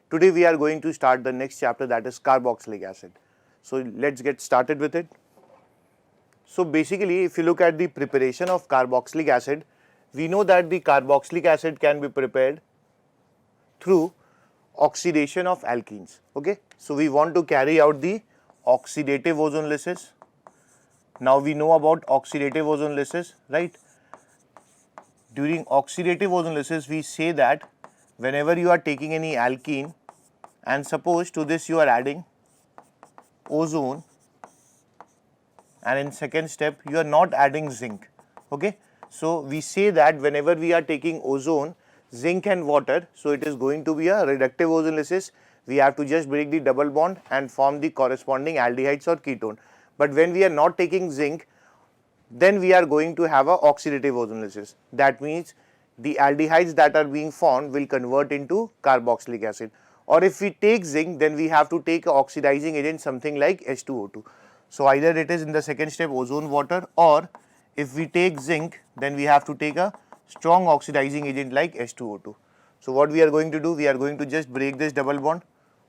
Today we are going to start the next chapter, that is carboxylic acid. So let's get started with it. So basically if you look at the preparation of carboxylic acid, we know that the carboxylic acid can be prepared through oxidation of alkenes. Okay, so we want to carry out the oxidative ozonolysis. Now we know about oxidative ozonolysis, right? During oxidative ozonolysis, we say that whenever you are taking any alkene and suppose to this you are adding ozone, and in second step you are not adding zinc. Okay, so we say that whenever we are taking ozone, zinc and water, so it is going to be a reductive ozonolysis. We have to just break the double bond and form the corresponding aldehydes or ketone. But when we are not taking zinc, then we are going to have a oxidative ozonolysis. That means the aldehydes that are being formed will convert into carboxylic acid. Or if we take zinc, then we have to take a oxidizing agent, something like H2O2. So either it is in the second step ozone water, or if we take zinc, then we have to take a strong oxidizing agent like H2O2. So what we are going to do, we are going to just break this double bond.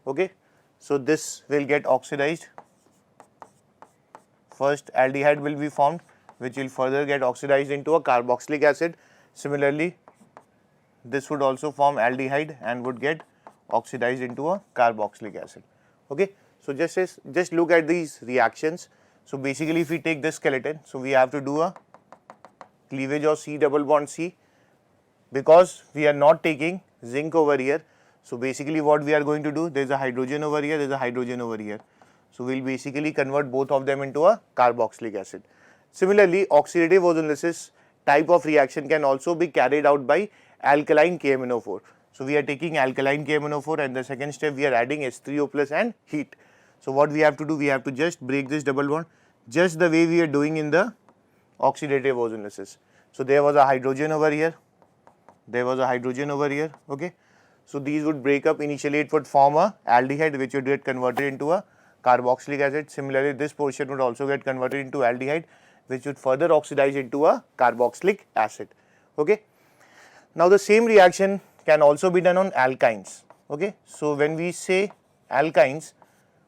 Okay, so this will get oxidized. First aldehyde will be formed, which will further get oxidized into a carboxylic acid. Similarly, this would also form aldehyde and would get oxidized into a carboxylic acid. Okay, so just look at these reactions. So basically if we take this skeleton, so we have to do a cleavage of C double bond C, because we are not taking zinc over here. So basically what we are going to do, there is a hydrogen over here, there is a hydrogen over here. So we will basically convert both of them into a carboxylic acid. Similarly, oxidative ozonolysis type of reaction can also be carried out by alkaline KMnO4. So we are taking alkaline KMnO4 and the second step we are adding H3O plus and heat. So what we have to do, we have to just break this double bond just the way we are doing in the oxidative ozonolysis. So there was a hydrogen over here, there was a hydrogen over here. Okay, so these would break up. Initially it would form a aldehyde which would get converted into a carboxylic acid. Similarly, this portion would also get converted into aldehyde which would further oxidize into a carboxylic acid. Okay, now the same reaction can also be done on alkynes. Okay, so when we say alkynes,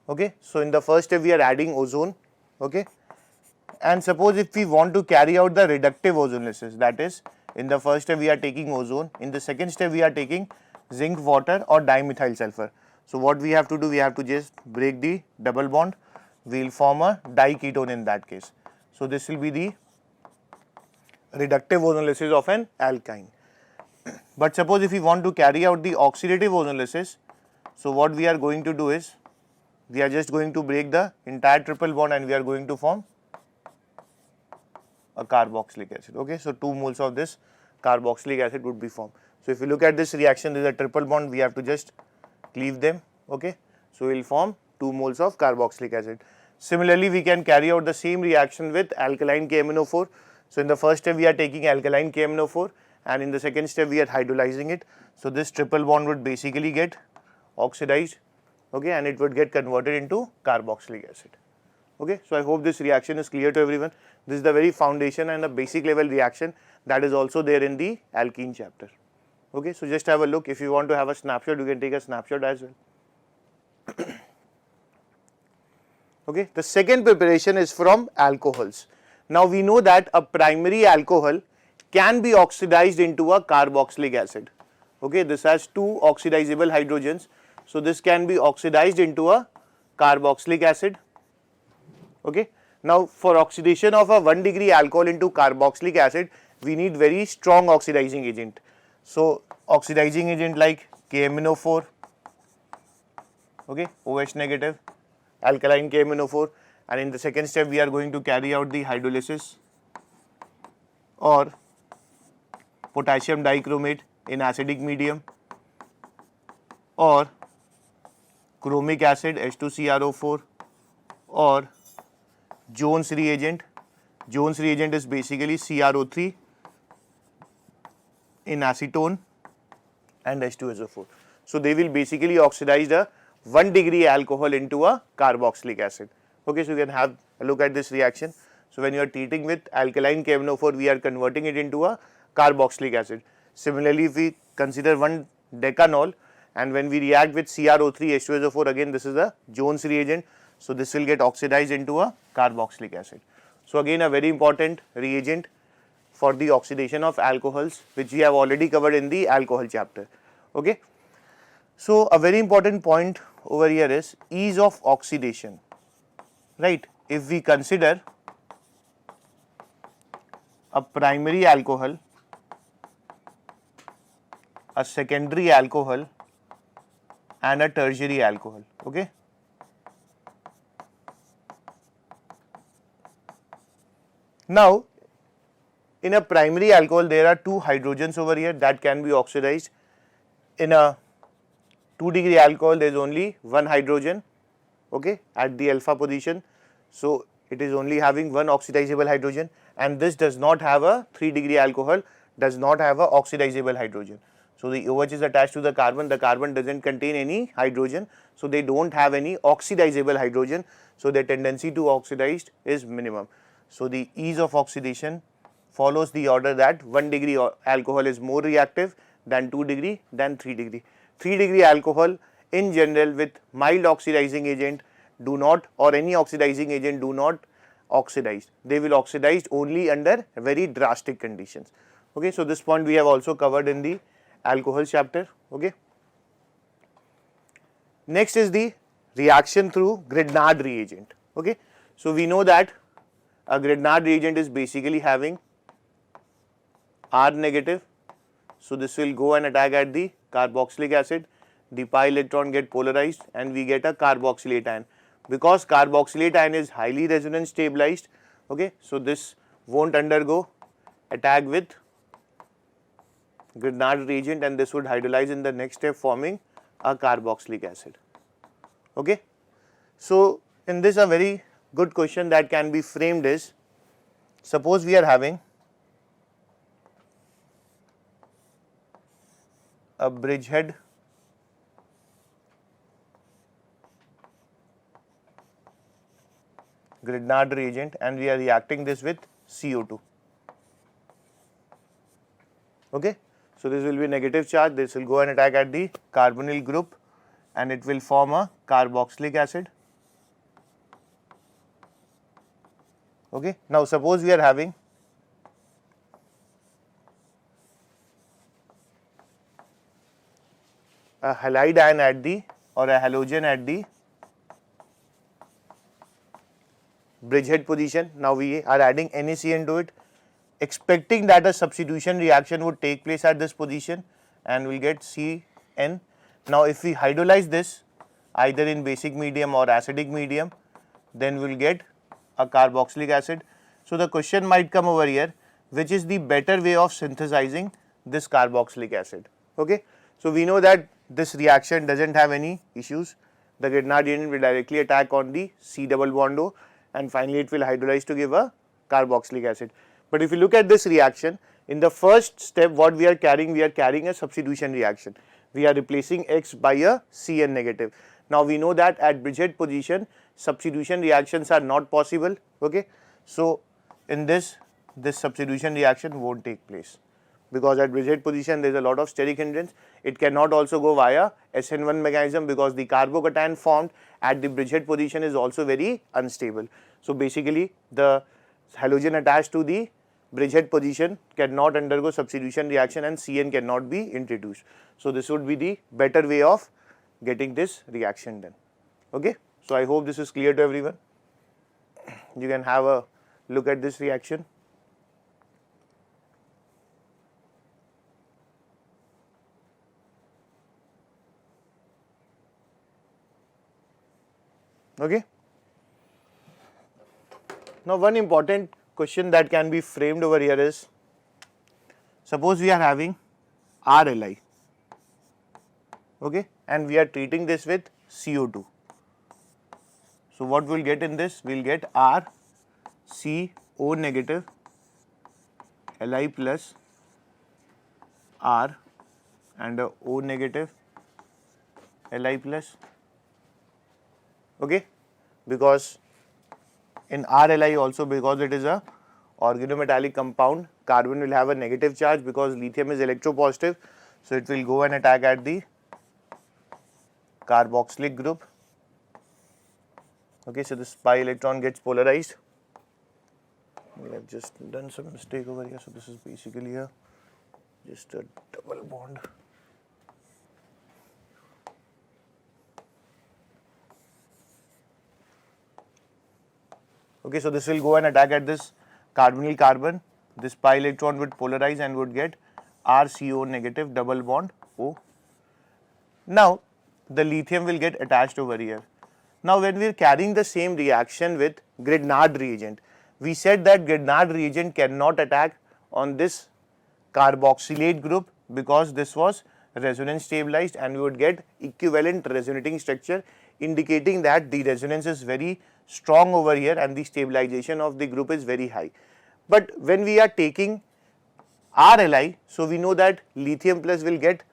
okay, so in the first step we are adding ozone. Okay, and suppose if we want to carry out the reductive ozonolysis, that is in the first step we are taking ozone, in the second step we are taking zinc water or dimethyl sulfur. So what we have to do, we have to just break the double bond, we will form a diketone in that case. So this will be the reductive ozonolysis of an alkyne. But suppose if we want to carry out the oxidative ozonolysis, so what we are going to do is, we are just going to break the entire triple bond and we are going to form a carboxylic acid. Okay, so 2 moles of this carboxylic acid would be formed. So if you look at this reaction, there is a triple bond, we have to just cleave them. Okay, so we will form 2 moles of carboxylic acid. Similarly, we can carry out the same reaction with alkaline KMnO4. So in the first step we are taking alkaline KMnO4 and in the second step we are hydrolyzing it. So this triple bond would basically get oxidized, okay, and it would get converted into carboxylic acid. Okay, so I hope this reaction is clear to everyone. This is the very foundation and the basic level reaction that is also there in the alkene chapter. Okay, so just have a look. If you want to have a snapshot, you can take a snapshot as well. Okay, the second preparation is from alcohols. Now we know that a primary alcohol can be oxidized into a carboxylic acid. Okay, this has 2 oxidizable hydrogens, so this can be oxidized into a carboxylic acid. Okay, now for oxidation of a 1 degree alcohol into carboxylic acid, we need very strong oxidizing agent. So oxidizing agent like KMnO4, okay, OH negative, alkaline KMnO4, and in the second step we are going to carry out the hydrolysis, or potassium dichromate in acidic medium, or chromic acid H2CrO4, or Jones reagent. Jones reagent is basically CrO3 in acetone and H2SO4. So they will basically oxidize the 1 degree alcohol into a carboxylic acid. Okay, so you can have a look at this reaction. So when you are treating with alkaline KMnO4, we are converting it into a carboxylic acid. Similarly, if we consider 1 decanol and when we react with CrO3 H2SO4, again this is a Jones reagent, so this will get oxidized into a carboxylic acid. So again a very important reagent for the oxidation of alcohols, which we have already covered in the alcohol chapter. Okay. So a very important point over here is ease of oxidation, right? If we consider a primary alcohol, a secondary alcohol and a tertiary alcohol, okay. Now in a primary alcohol there are two hydrogens over here that can be oxidized. In a 2-degree alcohol there is only one hydrogen, okay, at the alpha position, so it is only having one oxidizable hydrogen, and this does not have a 3-degree alcohol, does not have a oxidizable hydrogen. So the OH is attached to the carbon doesn't contain any hydrogen, so they don't have any oxidizable hydrogen, so their tendency to oxidize is minimum. So the ease of oxidation follows the order that 1-degree alcohol is more reactive than 2-degree than 3-degree. 3-degree alcohol in general with mild oxidizing agent do not, or any oxidizing agent do not oxidize. They will oxidize only under very drastic conditions. Okay, so this point we have also covered in the alcohol chapter. Okay. Next is the reaction through Grignard reagent. Okay, so we know that a Grignard reagent is basically having R negative, so this will go and attack at the carboxylic acid, the pi electron get polarized and we get a carboxylate ion. Because carboxylate ion is highly resonance stabilized, okay, so this won't undergo attack with Grignard reagent and this would hydrolyze in the next step forming a carboxylic acid. Okay. So in this a very good question that can be framed is, suppose we are having a bridgehead Grignard reagent and we are reacting this with CO2. Okay. So this will be negative charge, this will go and attack at the carbonyl group and it will form a carboxylic acid. Okay. Now suppose we are having a halide ion at the, or a halogen at the bridgehead position. Now we are adding NaCN to it, expecting that a substitution reaction would take place at this position and we will get CN. Now if we hydrolyze this either in basic medium or acidic medium, then we will get a carboxylic acid. So the question might come over here, which is the better way of synthesizing this carboxylic acid. Okay. So we know that this reaction doesn't have any issues. The Grignard reagent will directly attack on the C double bond O and finally it will hydrolyze to give a carboxylic acid. But if you look at this reaction, in the first step what we are carrying a substitution reaction. We are replacing X by a Cn negative. Now we know that at bridgehead position substitution reactions are not possible. Okay. So in this substitution reaction won't take place, because at bridgehead position there is a lot of steric hindrance. It cannot also go via SN1 mechanism because the carbocation formed at the bridgehead position is also very unstable. So basically the halogen attached to the bridgehead position cannot undergo substitution reaction and Cn cannot be introduced. So this would be the better way of getting this reaction done. Okay. So I hope this is clear to everyone. You can have a look at this reaction. Okay. Now one important question that can be framed over here is, suppose we are having RLi, okay, and we are treating this with CO2. So what we will get in this? We will get R, C, O negative, Li plus R and O negative, Li plus, okay, because in RLi also, because it is a organometallic compound, carbon will have a negative charge because lithium is electropositive, so it will go and attack at the carboxylic group. Okay, so this pi electron gets polarized. We have just done some mistake over here, so this is basically just a double bond. Okay, so this will go and attack at this carbonyl carbon. This pi electron would polarize and would get RCO negative double bond O. Now, the lithium will get attached over here. Now, when we are carrying the same reaction with Grignard reagent, we said that Grignard reagent cannot attack on this carboxylate group because this was resonance stabilized and we would get equivalent resonating structure, indicating that the resonance is very strong over here and the stabilization of the group is very high. But when we are taking RLi, so we know that lithium plus will get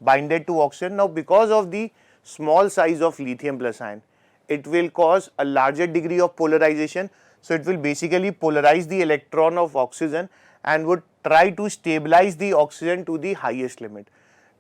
binded to oxygen. Now, because of the small size of lithium plus ion, it will cause a larger degree of polarization. So, it will basically polarize the electron of oxygen and would try to stabilize the oxygen to the highest limit,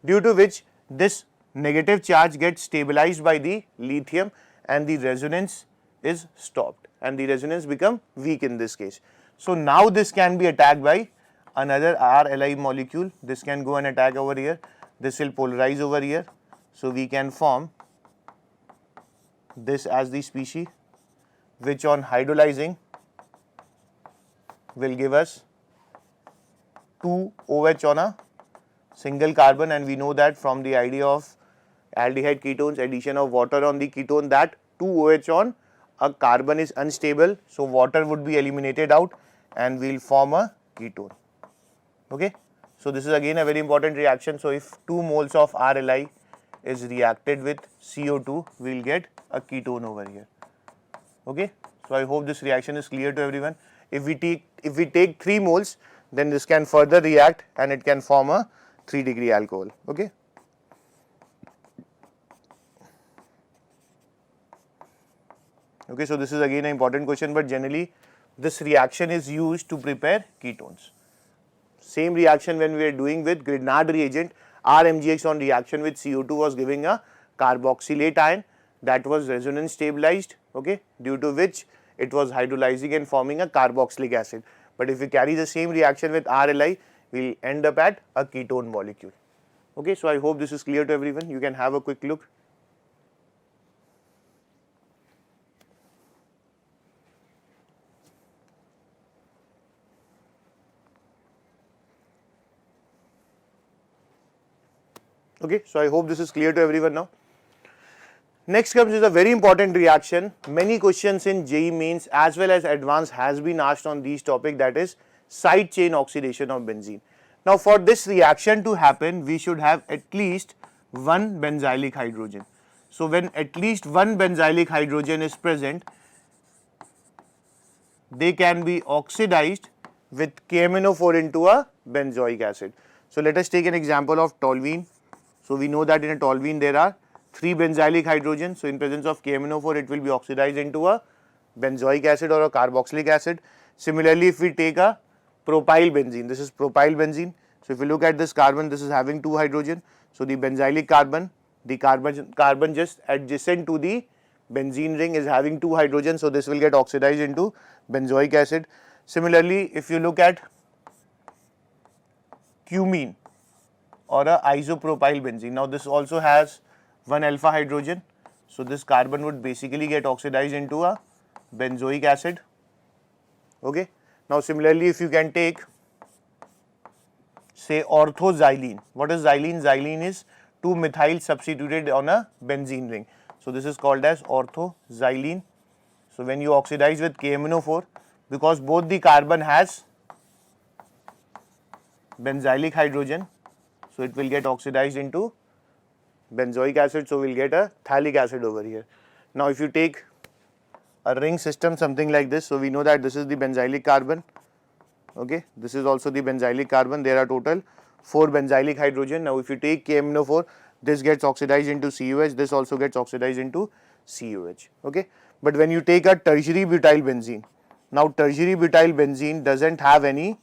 due to which this negative charge gets stabilized by the lithium and the resonance is stopped and the resonance become weak in this case. So, now this can be attacked by another RLi molecule. This can go and attack over here. This will polarize over here. So, we can form this as the species, which on hydrolyzing will give us 2 OH on a single carbon, and we know that from the idea of aldehyde ketones, addition of water on the ketone, that 2 OH on a carbon is unstable. So, water would be eliminated out and we will form a ketone. Okay. So, this is again a very important reaction. So, if 2 moles of RLi is reacted with CO2, we will get a ketone over here. Okay. So, I hope this reaction is clear to everyone. If we take 3 moles, then this can further react and it can form a 3-degree alcohol. Okay. Okay, so this is again an important question, but generally this reaction is used to prepare ketones. Same reaction when we are doing with Grignard reagent, RMgX on reaction with CO2 was giving a carboxylate ion that was resonance stabilized, okay, due to which it was hydrolyzing and forming a carboxylic acid. But if we carry the same reaction with RLi, we will end up at a ketone molecule. Okay, so I hope this is clear to everyone. You can have a quick look. Okay, so I hope this is clear to everyone now. Next comes is a very important reaction. Many questions in JEE Mains as well as advanced has been asked on these topic, that is side chain oxidation of benzene. Now, for this reaction to happen, we should have at least one benzylic hydrogen. So, when at least one benzylic hydrogen is present, they can be oxidized with KMnO4 into a benzoic acid. So, let us take an example of toluene. So, we know that in a toluene there are 3 benzylic hydrogens. So, in presence of KMnO4, it will be oxidized into a benzoic acid or a carboxylic acid. Similarly, if we take a propyl benzene, this is propyl benzene. So, if you look at this carbon, this is having 2 hydrogen. So, the benzylic carbon, the carbon just adjacent to the benzene ring is having 2 hydrogens. So, this will get oxidized into benzoic acid. Similarly, if you look at cumene or a isopropyl benzene, now this also has 1 alpha hydrogen. So, this carbon would basically get oxidized into a benzoic acid. Okay. Now, similarly, if you can take say orthoxylene. What is xylene? Xylene is 2 methyl substituted on a benzene ring. So, this is called as orthoxylene. So, when you oxidize with KMnO4, because both the carbon has benzylic hydrogen, so it will get oxidized into benzoic acid. So, we will get a phthalic acid over here. Now, if you take a ring system something like this, so we know that this is the benzylic carbon, okay, this is also the benzylic carbon, there are total 4 benzylic hydrogen. Now, if you take KMnO4, this gets oxidized into COH, this also gets oxidized into COH, okay. But when you take a tertiary butyl benzene, now tertiary butyl benzene doesn't have any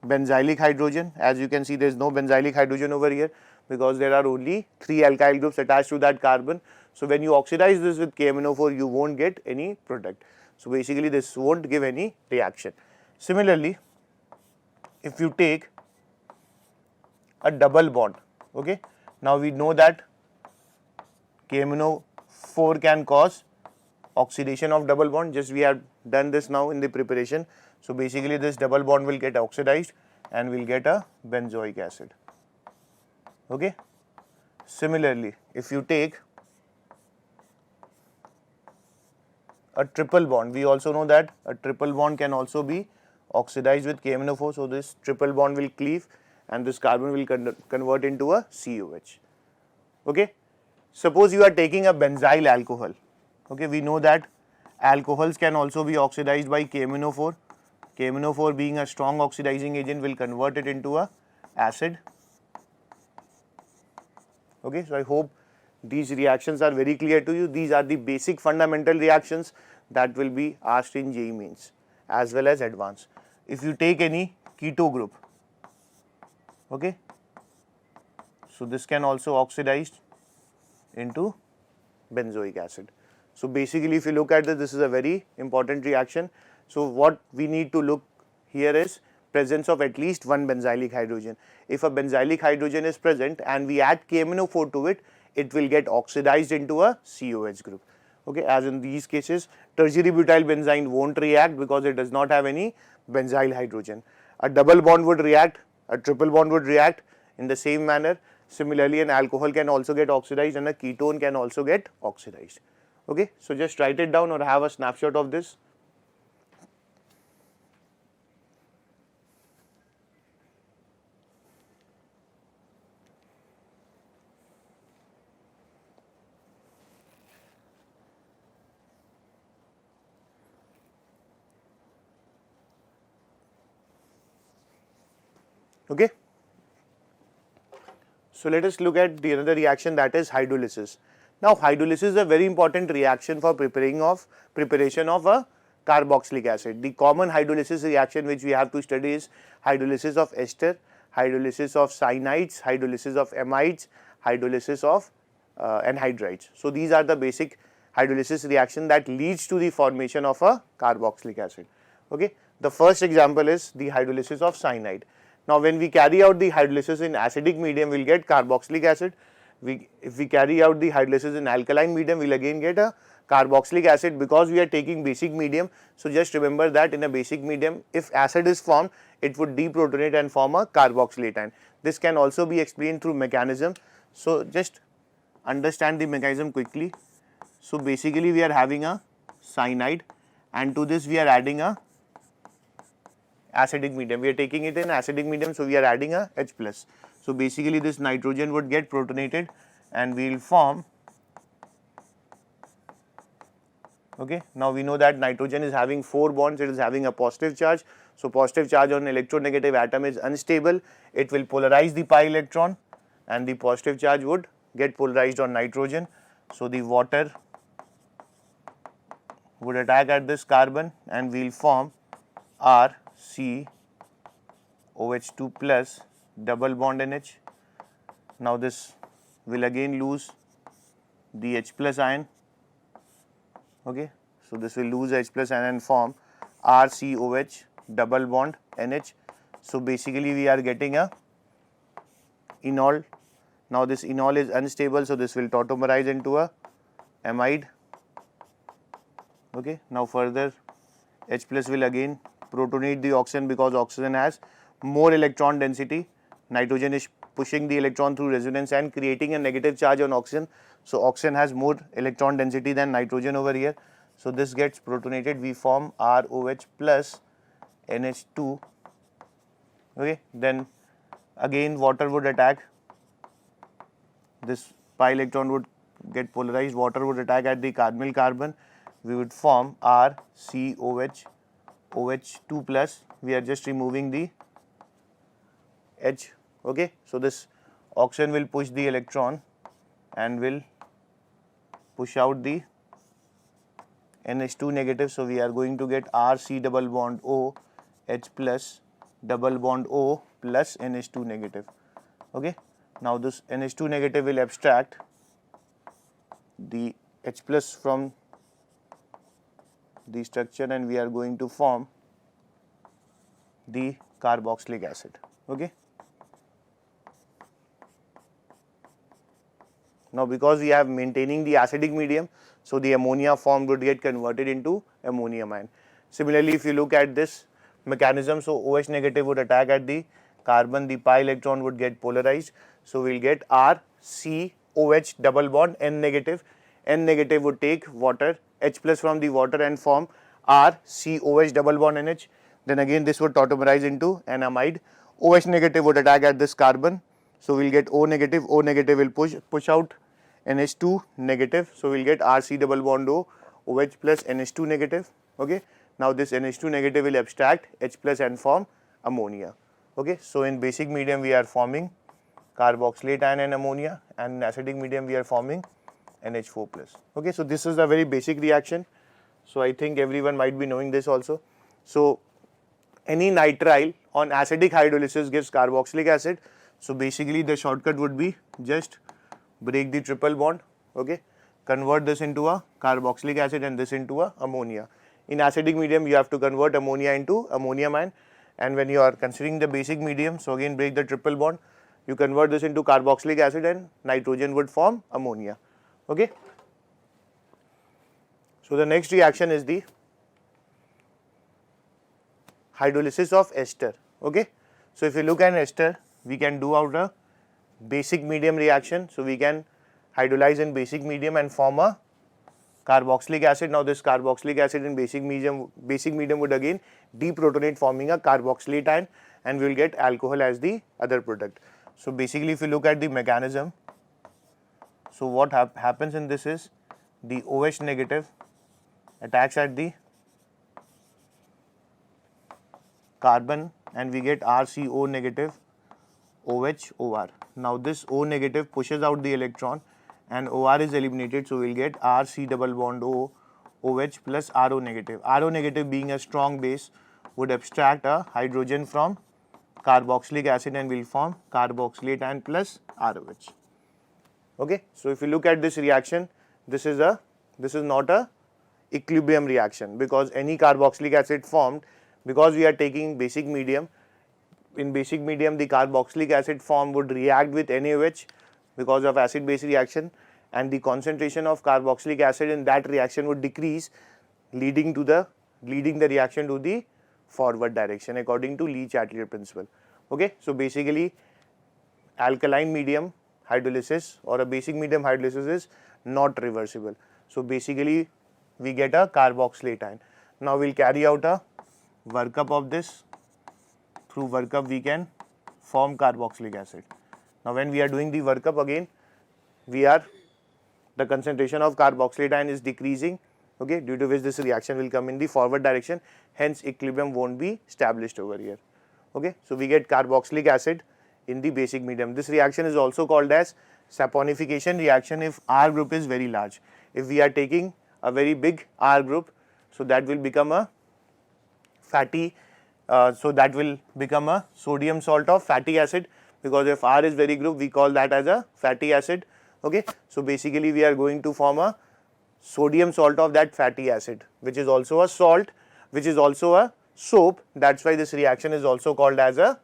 benzylic hydrogen, as you can see there is no benzylic hydrogen over here, because there are only 3 alkyl groups attached to that carbon. So when you oxidize this with KMnO4, you won't get any product. So basically this won't give any reaction. Similarly, if you take a double bond, okay, now we know that KMnO4 can cause oxidation of double bond. Just we have done this now in the preparation. So basically this double bond will get oxidized and we'll get a benzoic acid. Okay. Similarly, if you take a triple bond, we also know that a triple bond can also be oxidized with KMnO4. So this triple bond will cleave and this carbon will convert into a COH. Okay. Suppose you are taking a benzyl alcohol. Okay, we know that alcohols can also be oxidized by KMnO4. KMnO4 being a strong oxidizing agent will convert it into a acid. Okay, so I hope these reactions are very clear to you. These are the basic fundamental reactions that will be asked in JEE Mains as well as advanced. If you take any keto group, okay, so this can also oxidize into benzoic acid. So basically if you look at this, this is a very important reaction. So what we need to look here is presence of at least one benzylic hydrogen. If a benzylic hydrogen is present and we add KMnO4 to it, it will get oxidized into a COH group. Okay, as in these cases, tertiary butyl benzene won't react because it does not have any benzyl hydrogen. A double bond would react, a triple bond would react in the same manner. Similarly, an alcohol can also get oxidized and a ketone can also get oxidized. Okay, so just write it down or have a snapshot of this. Okay. So let us look at the another reaction, that is hydrolysis. Now hydrolysis is a very important reaction for preparation of a carboxylic acid. The common hydrolysis reaction which we have to study is hydrolysis of ester, hydrolysis of cyanides, hydrolysis of amides, hydrolysis of anhydrides. So these are the basic hydrolysis reaction that leads to the formation of a carboxylic acid. Okay. The first example is the hydrolysis of cyanide. Now when we carry out the hydrolysis in acidic medium, we will get carboxylic acid. If we carry out the hydrolysis in alkaline medium, we will again get a carboxylic acid because we are taking basic medium. So just remember that in a basic medium, if acid is formed, it would deprotonate and form a carboxylate ion. This can also be explained through mechanism. So just understand the mechanism quickly. So basically we are having a cyanide and to this we are adding a acidic medium. We are taking it in acidic medium, so we are adding a H plus. So basically this nitrogen would get protonated and we will form, okay. Now we know that nitrogen is having 4 bonds, it is having a positive charge. So positive charge on electronegative atom is unstable, it will polarize the pi electron and the positive charge would get polarized on nitrogen. So the water would attack at this carbon and we will form RCOH2 plus double bond NH. Now this will again lose the H plus ion, okay. So this will lose H plus ion and form RCOH double bond NH. So basically we are getting a enol. Now this enol is unstable, so this will tautomerize into a amide, okay. Now further H plus will again protonate the oxygen because oxygen has more electron density. Nitrogen is pushing the electron through resonance and creating a negative charge on oxygen. So oxygen has more electron density than nitrogen over here. So this gets protonated, we form ROH plus NH2, okay. Then again water would attack, this pi electron would get polarized, water would attack at the carbonyl carbon, we would form RCOH OH2 plus, we are just removing the H, okay. So this oxygen will push the electron and will push out the NH2 negative. So we are going to get RC double bond O H plus double bond O plus NH2 negative, okay. Now this NH2 negative will abstract the H plus from the structure and we are going to form the carboxylic acid. Okay. Now because we have maintaining the acidic medium, so the ammonia formed would get converted into ammonium ion. Similarly, if you look at this mechanism, so OH negative would attack at the carbon, the pi electron would get polarized. So we'll get RCOH double bond N negative. N negative would take water, H plus from the water and form RCOH double bond NH. Then again this would tautomerize into an amide. OH negative would attack at this carbon. So we'll get O negative will push out NH2 negative. So we'll get RC double bond O, OH plus NH2 negative. Okay. Now this NH2 negative will abstract H plus and form ammonia. Okay. So in basic medium we are forming carboxylate ion and ammonia, and in acidic medium we are forming NH4 plus. Okay. So this is a very basic reaction. So I think everyone might be knowing this also. So any nitrile on acidic hydrolysis gives carboxylic acid. So basically the shortcut would be just break the triple bond, okay, convert this into a carboxylic acid and this into a ammonia. In acidic medium you have to convert ammonia into ammonium ion, and when you are considering the basic medium, so again break the triple bond, you convert this into carboxylic acid and nitrogen would form ammonia. Okay. So the next reaction is the hydrolysis of ester. Okay. So if you look at ester, we can do out a basic medium reaction. So we can hydrolyze in basic medium and form a carboxylic acid. Now this carboxylic acid in basic medium would again deprotonate, forming a carboxylate ion, and we will get alcohol as the other product. So basically if you look at the mechanism, so what happens in this is the OH negative attacks at the carbon and we get RCO negative OH OR. Now this O negative pushes out the electron and OR is eliminated, so we will get RC double bond O OH plus RO negative. RO negative being a strong base would abstract a hydrogen from carboxylic acid and will form carboxylate ion plus ROH. Okay. So if you look at this reaction, this is not a equilibrium reaction, because any carboxylic acid formed, because we are taking basic medium, in basic medium the carboxylic acid form would react with NaOH because of acid base reaction, and the concentration of carboxylic acid in that reaction would decrease, leading the reaction to the forward direction according to Lee-Chatelier principle. Okay. So basically alkaline medium hydrolysis or a basic medium hydrolysis is not reversible. So basically we get a carboxylate ion. Now we will carry out a workup of this. Through workup we can form carboxylic acid. Now when we are doing the workup, again the concentration of carboxylate ion is decreasing, okay, due to which this reaction will come in the forward direction, hence equilibrium won't be established over here. Okay. So we get carboxylic acid in the basic medium. This reaction is also called as saponification reaction if R group is very large. If we are taking a very big R group, so that will become a fatty, so that will become a sodium salt of fatty acid, because if R is very group we call that as a fatty acid. Okay. So basically we are going to form a sodium salt of that fatty acid, which is also a salt, which is also a soap. That's why this reaction is also called as a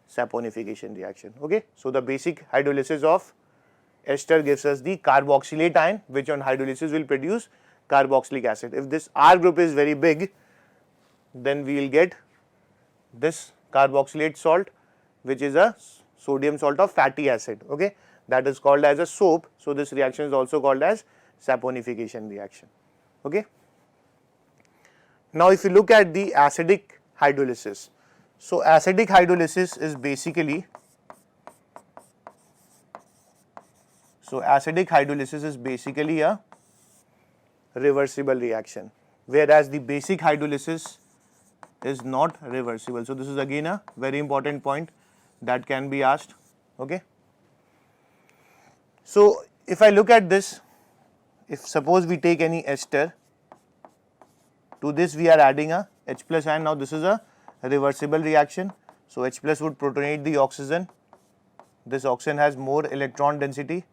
saponification reaction. Okay. So the basic hydrolysis of ester gives us the carboxylate ion, which on hydrolysis will produce carboxylic acid. If this R group is very big, then we will get this carboxylate salt, which is a sodium salt of fatty acid. Okay. That is called as a soap. So this reaction is also called as saponification reaction. Okay. Now if you look at the acidic hydrolysis, so acidic hydrolysis is basically, a reversible reaction, whereas the basic hydrolysis is not reversible. So this is again a very important point that can be asked. Okay. So if I look at this, if suppose we take any ester, to this we are adding a H plus ion. Now this is a reversible reaction. So H plus would protonate the oxygen this oxygen has more electron density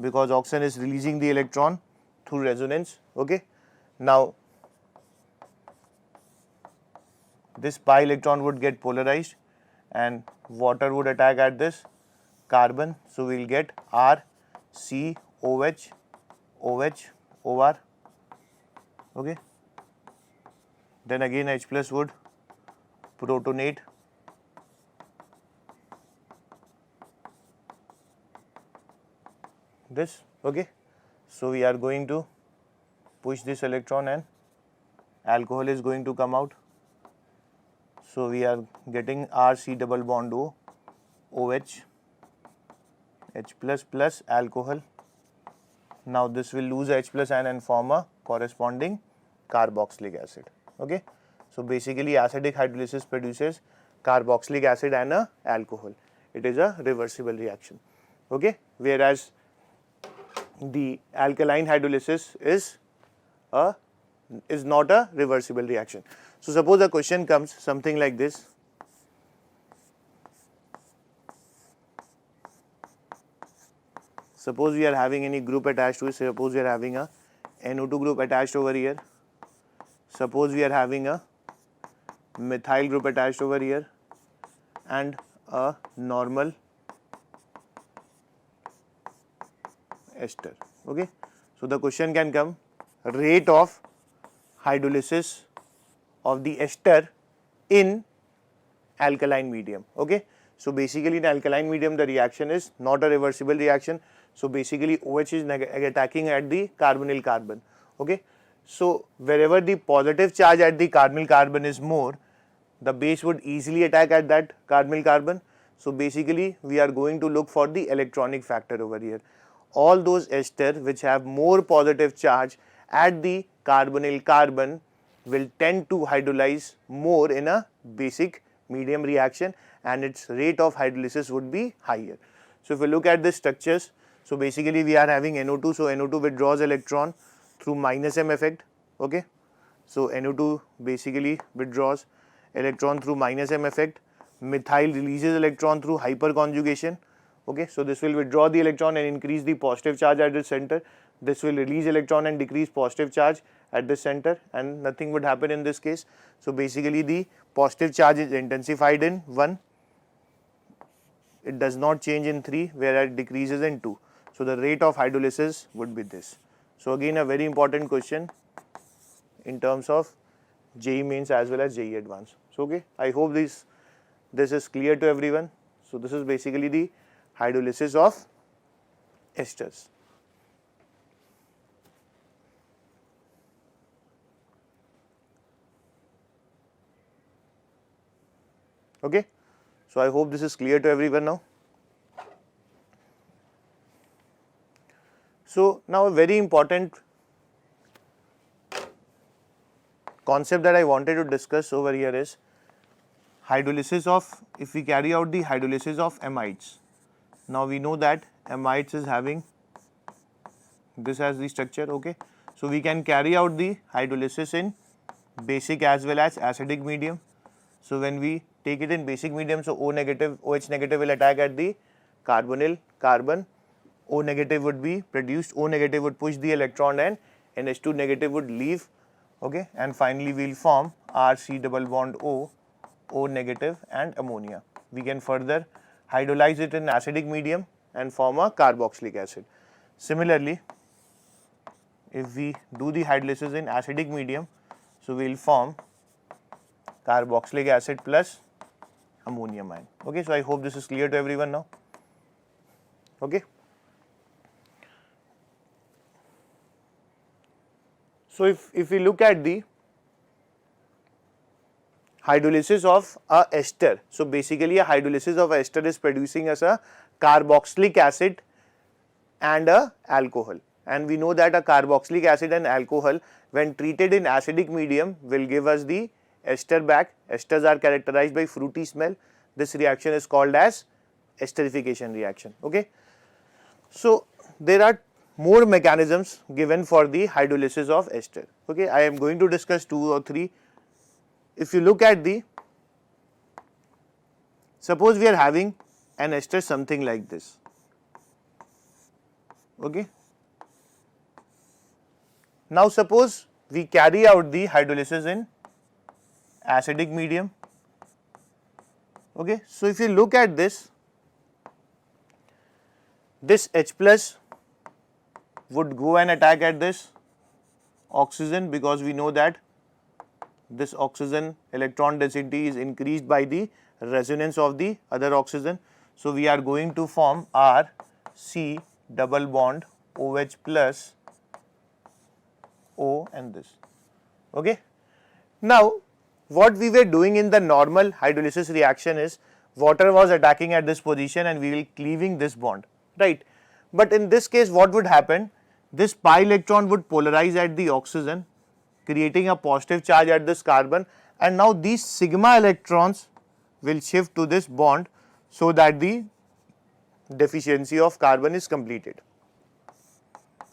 because oxygen is releasing the electron through resonance. Okay. Now this pi electron would get polarized and water would attack at this carbon. So we will get R, C, OH, OH, OR. Okay. Then again H plus would protonate. This. Okay. So we are going to push this electron and alcohol is going to come out. So we are getting RC double bond O, OH, H plus plus alcohol. Now this will lose H plus and form a corresponding carboxylic acid. Okay. So basically acidic hydrolysis produces carboxylic acid and a alcohol. It is a reversible reaction. Okay. Whereas the alkaline hydrolysis is not a reversible reaction. So suppose a question comes something like this. Suppose we are having any group attached to it. Suppose we are having a NO2 group attached over here. Suppose we are having a methyl group attached over here and a normal ester. Okay. So the question can come, rate of hydrolysis of the ester in alkaline medium. Okay. So basically in alkaline medium the reaction is not a reversible reaction. So basically OH is attacking at the carbonyl carbon. Okay. So wherever the positive charge at the carbonyl carbon is more, the base would easily attack at that carbonyl carbon. So basically we are going to look for the electronic factor over here. All those ester which have more positive charge at the carbonyl carbon will tend to hydrolyze more in a basic medium reaction and its rate of hydrolysis would be higher. So if we look at the structures, so basically we are having NO2, so NO2 withdraws electron through minus M effect. Okay. So NO2 basically withdraws electron through minus M effect. Methyl releases electron through hyperconjugation. Okay. So this will withdraw the electron and increase the positive charge at the center. This will release electron and decrease positive charge at the center and nothing would happen in this case. So basically the positive charge is intensified in 1. It does not change in 3 where it decreases in 2. So the rate of hydrolysis would be this. So again a very important question in terms of JEE Mains as well as JEE Advanced. So okay, I hope this is clear to everyone. So this is basically the hydrolysis of esters. Okay. So I hope this is clear to everyone now. So now a very important concept that I wanted to discuss over here is hydrolysis of, if we carry out the hydrolysis of amides. Now we know that amides is having this as the structure. Okay. So we can carry out the hydrolysis in basic as well as acidic medium. So when we take it in basic medium, so O negative, OH negative will attack at the carbonyl carbon. O negative would be produced, O negative would push the electron and NH2 negative would leave. Okay. And finally we will form RC double bond O, O negative and ammonia. We can further hydrolyze it in acidic medium and form a carboxylic acid. Similarly, if we do the hydrolysis in acidic medium, so we will form carboxylic acid plus ammonium ion. Okay. So I hope this is clear to everyone now. Okay. So if we look at the hydrolysis of a ester, so basically a hydrolysis of ester is producing as a carboxylic acid and a alcohol, and we know that a carboxylic acid and alcohol when treated in acidic medium will give us the ester back. Esters are characterized by fruity smell. This reaction is called as esterification reaction. Okay. So there are more mechanisms given for the hydrolysis of ester. Okay. I am going to discuss 2 or 3. If you look at the, suppose we are having an ester something like this. Okay. Now suppose we carry out the hydrolysis in acidic medium. Okay. So if you look at this H plus would go and attack at this oxygen, because we know that this oxygen electron density is increased by the resonance of the other oxygen. So we are going to form our C double bond OH plus O and this. Okay. Now what we were doing in the normal hydrolysis reaction is water was attacking at this position and we will cleaving this bond, right? But in this case what would happen? This pi electron would polarize at the oxygen, creating a positive charge at this carbon, and now these sigma electrons will shift to this bond so that the deficiency of carbon is completed.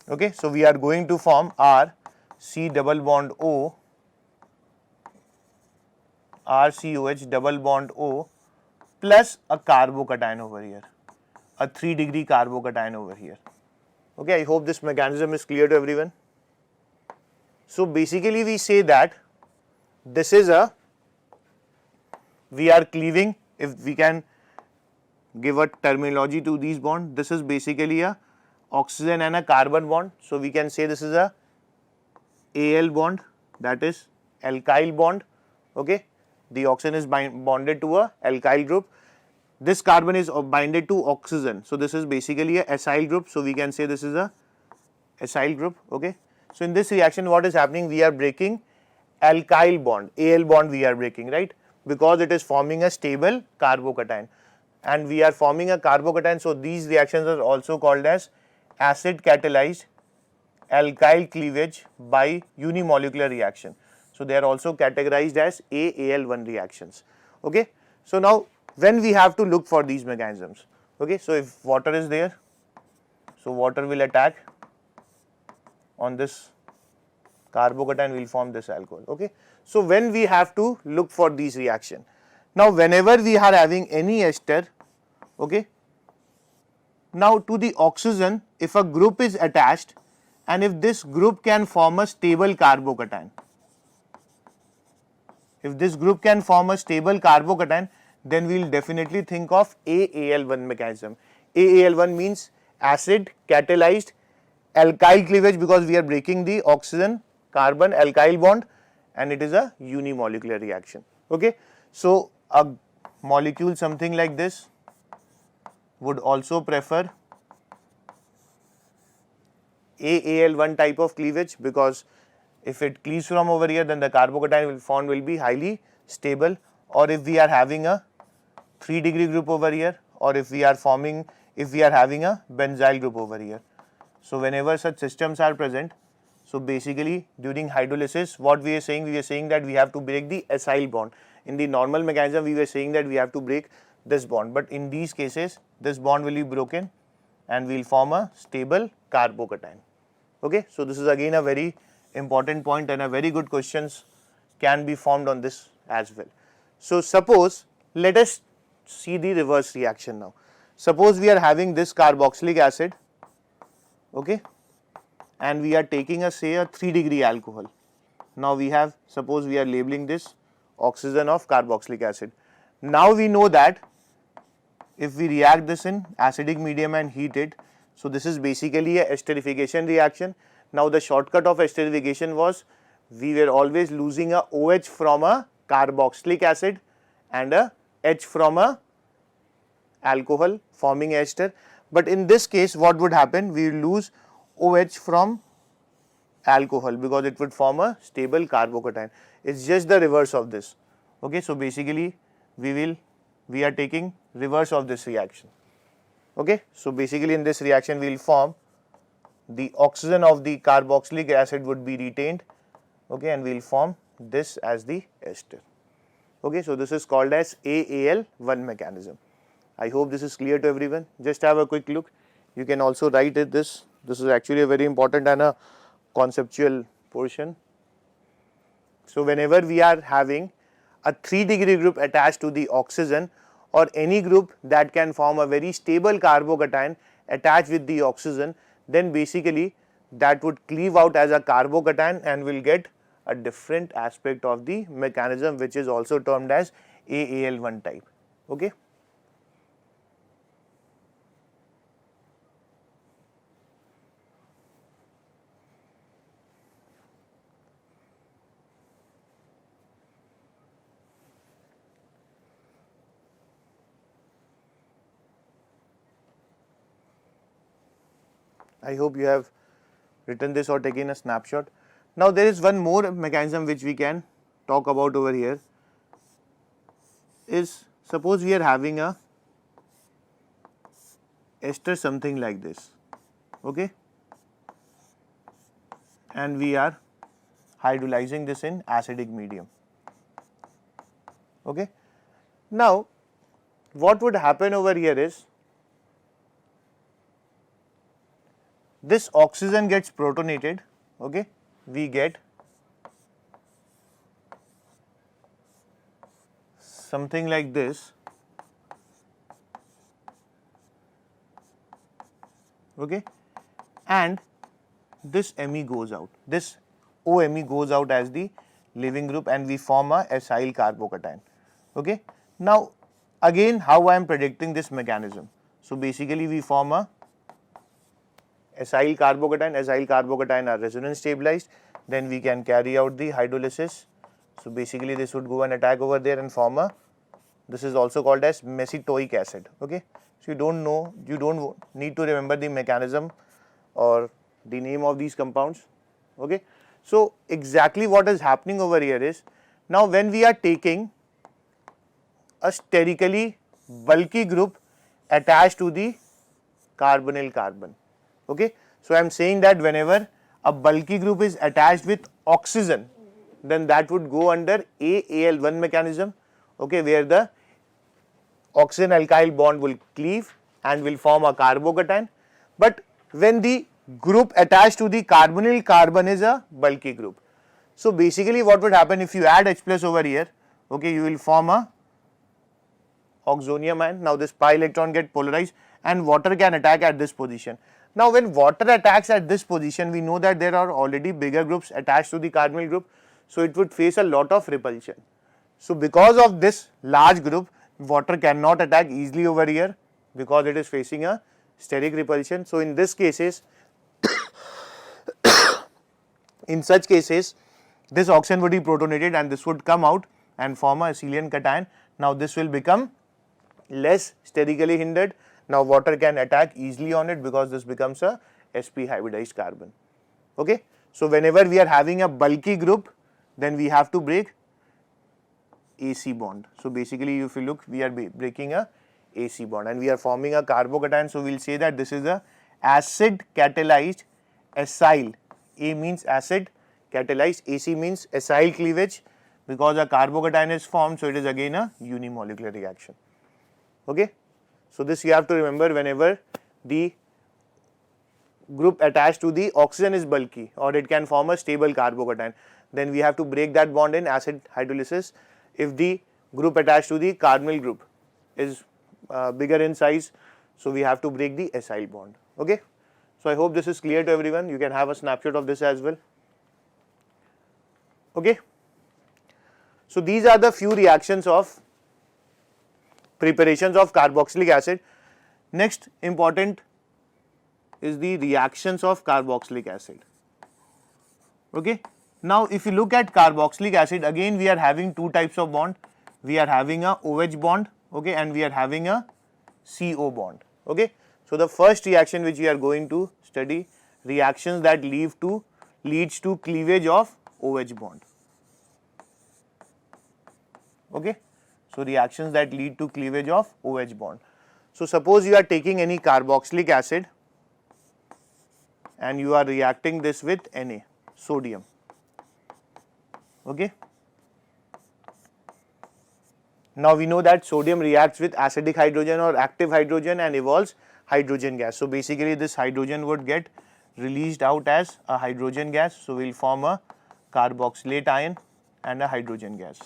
Okay, so we are going to form our C double bond O, RCOH double bond O plus a carbocation over here, a 3-degree carbocation over here. Okay, I hope this mechanism is clear to everyone. So basically we say that this is we are cleaving, if we can give a terminology to these bonds, this is basically a oxygen and a carbon bond. So we can say this is a Al bond, that is alkyl bond. Okay, the oxygen is bonded to a alkyl group. This carbon is binded to oxygen, so this is basically a acyl group. So we can say this is a acyl group. Okay, so in this reaction what is happening? We are breaking alkyl bond, Al bond we are breaking, right? Because it is forming a stable carbocation, and we are forming a carbocation. So these reactions are also called as acid catalyzed alkyl cleavage by unimolecular reaction. So they are also categorized as AAL1 reactions. Okay, so now when we have to look for these mechanisms. Okay, so if water is there, so water will attack on this carbocation, will form this alcohol. Okay, so when we have to look for these reaction, now whenever we are having any ester, okay, now to the oxygen, if a group is attached and if this group can form a stable carbocation, if this group can form a stable carbocation, then we will definitely think of AAL1 mechanism. AAL1 means acid catalyzed alkyl cleavage, because we are breaking the oxygen carbon alkyl bond and it is a unimolecular reaction. Okay, so a molecule something like this would also prefer AAL1 type of cleavage, because if it cleaves from over here, then the carbocation found will be highly stable. Or if we are having a 3-degree group over here, or if we are having a benzyl group over here. So whenever such systems are present, so basically during hydrolysis what we are saying that we have to break the acyl bond. In the normal mechanism we were saying that we have to break this bond, but in these cases this bond will be broken and we will form a stable carbocation. Okay, so this is again a very important point, and a very good questions can be formed on this as well. So suppose, let us see the reverse reaction now. Suppose we are having this carboxylic acid, okay, and we are taking a 3-degree alcohol. Now we have, suppose we are labeling this oxygen of carboxylic acid. Now we know that if we react this in acidic medium and heat it, so this is basically a esterification reaction. Now the shortcut of esterification was we were always losing a OH from a carboxylic acid and a H from a alcohol forming ester. But in this case what would happen? We will lose OH from alcohol because it would form a stable carbocation. It's just the reverse of this. Okay, so basically we are taking reverse of this reaction. Okay, so basically in this reaction we will form the oxygen of the carboxylic acid would be retained, okay, and we will form this as the ester. Okay, so this is called as AAL1 mechanism. I hope this is clear to everyone. Just have a quick look. You can also write it this. This is actually a very important and a conceptual portion. So whenever we are having a 3-degree group attached to the oxygen, or any group that can form a very stable carbocation attached with the oxygen, then basically that would cleave out as a carbocation and will get a different aspect of the mechanism, which is also termed as AAL1 type. Okay. I hope you have written this or taken a snapshot. Now there is one more mechanism which we can talk about over here. Is suppose we are having a ester something like this, okay, and we are hydrolyzing this in acidic medium. Okay. Now what would happen over here is this oxygen gets protonated, okay, we get something like this, okay, and this Me goes out, this OMe goes out as the leaving group and we form a acyl carbocation. Okay. Now again, how I am predicting this mechanism? So basically we form a acyl carbocation are resonance stabilized, then we can carry out the hydrolysis. So basically this would go and attack over there and form a, this is also called as mesitoic acid. Okay. So you don't need to remember the mechanism or the name of these compounds. Okay. So exactly what is happening over here is, now when we are taking a sterically bulky group attached to the carbonyl carbon. Okay. So I am saying that whenever a bulky group is attached with oxygen, then that would go under AAL1 mechanism, okay, where the oxygen alkyl bond will cleave and will form a carbocation. But when the group attached to the carbonyl carbon is a bulky group, so basically what would happen if you add H plus over here, okay, you will form a oxonium ion. Now this pi electron get polarized and water can attack at this position. Now when water attacks at this position, we know that there are already bigger groups attached to the carbonyl group, so it would face a lot of repulsion. So because of this large group, water cannot attack easily over here because it is facing a steric repulsion. So in this cases, in such cases, this oxygen would be protonated and this would come out and form a acylene cation. Now this will become less sterically hindered. Now water can attack easily on it because this becomes a sp hybridized carbon. Okay. So whenever we are having a bulky group, then we have to break AC bond. So basically if you look, we are breaking a AC bond and we are forming a carbocation. So we will say that this is a acid catalyzed acyl. A means acid catalyzed, AC means acyl cleavage, because a carbocation is formed, so it is again a unimolecular reaction. Okay. So this you have to remember whenever the group attached to the oxygen is bulky or it can form a stable carbocation, then we have to break that bond in acid hydrolysis. If the group attached to the carbonyl group is bigger in size, so we have to break the acyl bond. Okay. So I hope this is clear to everyone. You can have a snapshot of this as well. Okay. So these are the few reactions of preparations of carboxylic acid. Next important is the reactions of carboxylic acid. Okay. Now if you look at carboxylic acid, again we are having two types of bond. We are having a OH bond, okay, and we are having a CO bond. Okay. So the first reaction which we are going to study, reactions that leads to cleavage of OH bond. Okay. So reactions that lead to cleavage of OH bond. So suppose you are taking any carboxylic acid and you are reacting this with Na, sodium. Okay. Now we know that sodium reacts with acidic hydrogen or active hydrogen and evolves hydrogen gas. So basically this hydrogen would get released out as a hydrogen gas. So we will form a carboxylate ion and a hydrogen gas.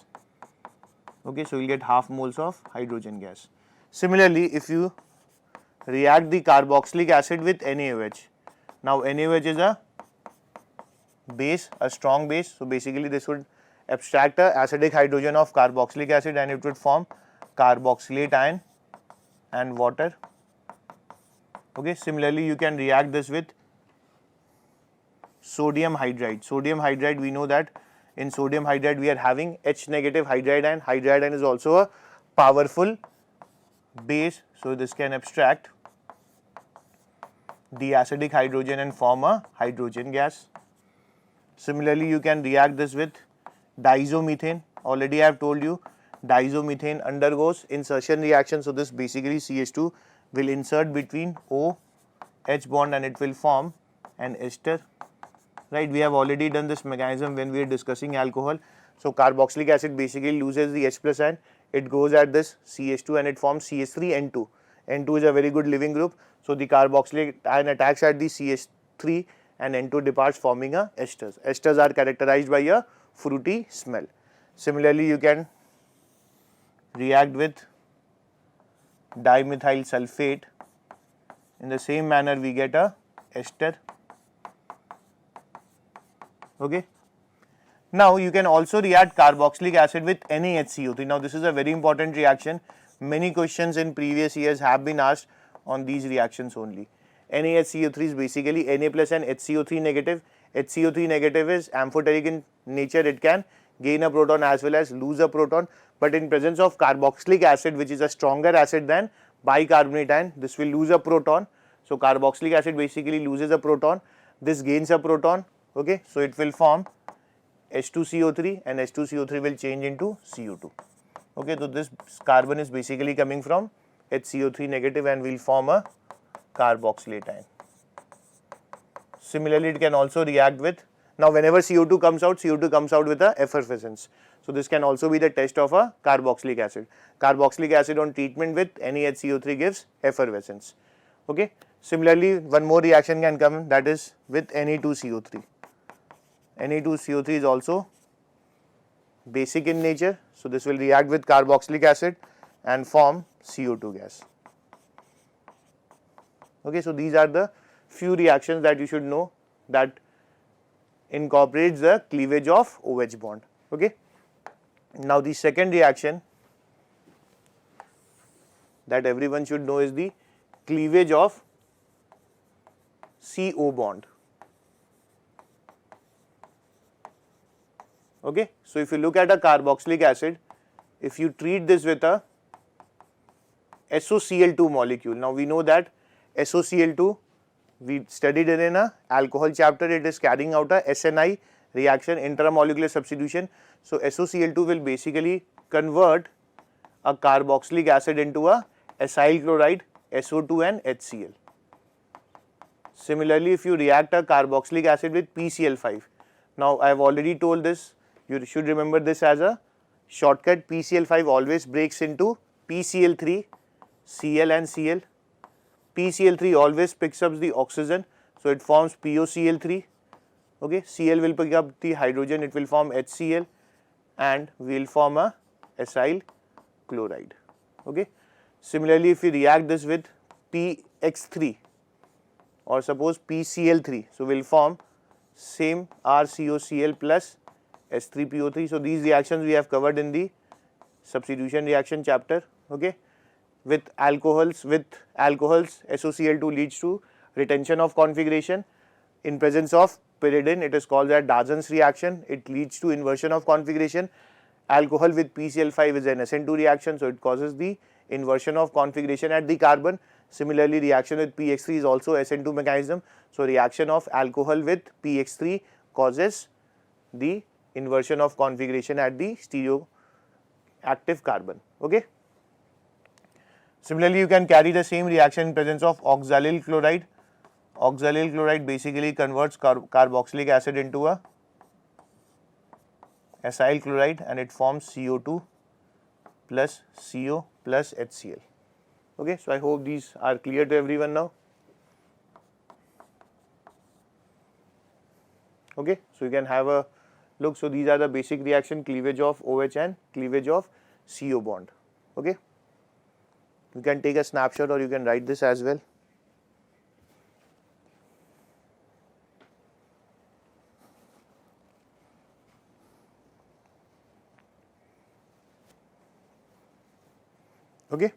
Okay, so you'll get half moles of hydrogen gas. Similarly, if you react the carboxylic acid with NaOH. Now NaOH is a base, a strong base. So basically this would abstract a acidic hydrogen of carboxylic acid and it would form carboxylate ion and water. Okay, similarly you can react this with sodium hydride. Sodium hydride, we know that in sodium hydride we are having H negative hydride ion. Hydride ion is also a powerful base, so this can abstract the acidic hydrogen and form a hydrogen gas. Similarly, you can react this with diazomethane. Already I have told you diazomethane undergoes insertion reaction, so this basically CH2 will insert between OH bond and it will form an ester. Right, we have already done this mechanism when we are discussing alcohol. So carboxylic acid basically loses the H plus ion, it goes at this CH2 and it forms CH3N2. N2 is a very good living group, so the carboxylic ion attacks at the CH3 and N2 departs forming a esters. Esters are characterized by a fruity smell. Similarly, you can react with dimethyl sulfate. In the same manner, we get a ester. Okay. Now you can also react carboxylic acid with NaHCO3. Now this is a very important reaction. Many questions in previous years have been asked on these reactions only. NaHCO3 is basically Na plus and HCO3 negative. HCO3 negative is amphoteric in nature. It can gain a proton as well as lose a proton. But in presence of carboxylic acid, which is a stronger acid than bicarbonate ion, this will lose a proton. So carboxylic acid basically loses a proton. This gains a proton. Okay, so it will form H2CO3 and H2CO3 will change into CO2. Okay, so this carbon is basically coming from HCO3 negative and will form a carboxylate ion. Similarly, it can also react with, now whenever CO2 comes out with a effervescence. So this can also be the test of a carboxylic acid. Carboxylic acid on treatment with NaHCO3 gives effervescence. Okay. Similarly, one more reaction can come, that is with Na2CO3. Na2CO3 is also basic in nature, so this will react with carboxylic acid and form CO2 gas. Okay, so these are the few reactions that you should know that incorporates the cleavage of OH bond. Okay. Now the second reaction that everyone should know is the cleavage of CO bond. Okay, so if you look at a carboxylic acid, if you treat this with a SOCl2 molecule, now we know that SOCl2, we studied it in a alcohol chapter, it is carrying out a SNI reaction, intramolecular substitution. So SOCl2 will basically convert a carboxylic acid into a acyl chloride, SO2 and HCl. Similarly, if you react a carboxylic acid with PCl5, now I have already told this, you should remember this as a shortcut. PCl5 always breaks into PCl3, Cl and Cl. PCl3 always picks up the oxygen, so it forms POCl3. Okay, Cl will pick up the hydrogen, it will form HCl and will form a acyl chloride. Okay. Similarly, if we react this with PX3 or suppose PCl3, so will form same RCOCl plus S3PO3. So these reactions we have covered in the substitution reaction chapter. Okay. With alcohols, SOCl2 leads to retention of configuration. In presence of pyridine, it is called as Darzin's reaction. It leads to inversion of configuration. Alcohol with PCl5 is an SN2 reaction, so it causes the inversion of configuration at the carbon. Similarly, reaction with PX3 is also SN2 mechanism. So reaction of alcohol with PX3 causes the inversion of configuration at the stereoactive carbon. Okay. Similarly, you can carry the same reaction in presence of oxalyl chloride. Oxalyl chloride basically converts carboxylic acid into a acyl chloride and it forms CO2 plus CO plus HCl. Okay, so I hope these are clear to everyone now. Okay, so you can have a look. So these are the basic reaction, cleavage of OH and cleavage of CO bond. Okay, you can take a snapshot or you can write this as well. Okay.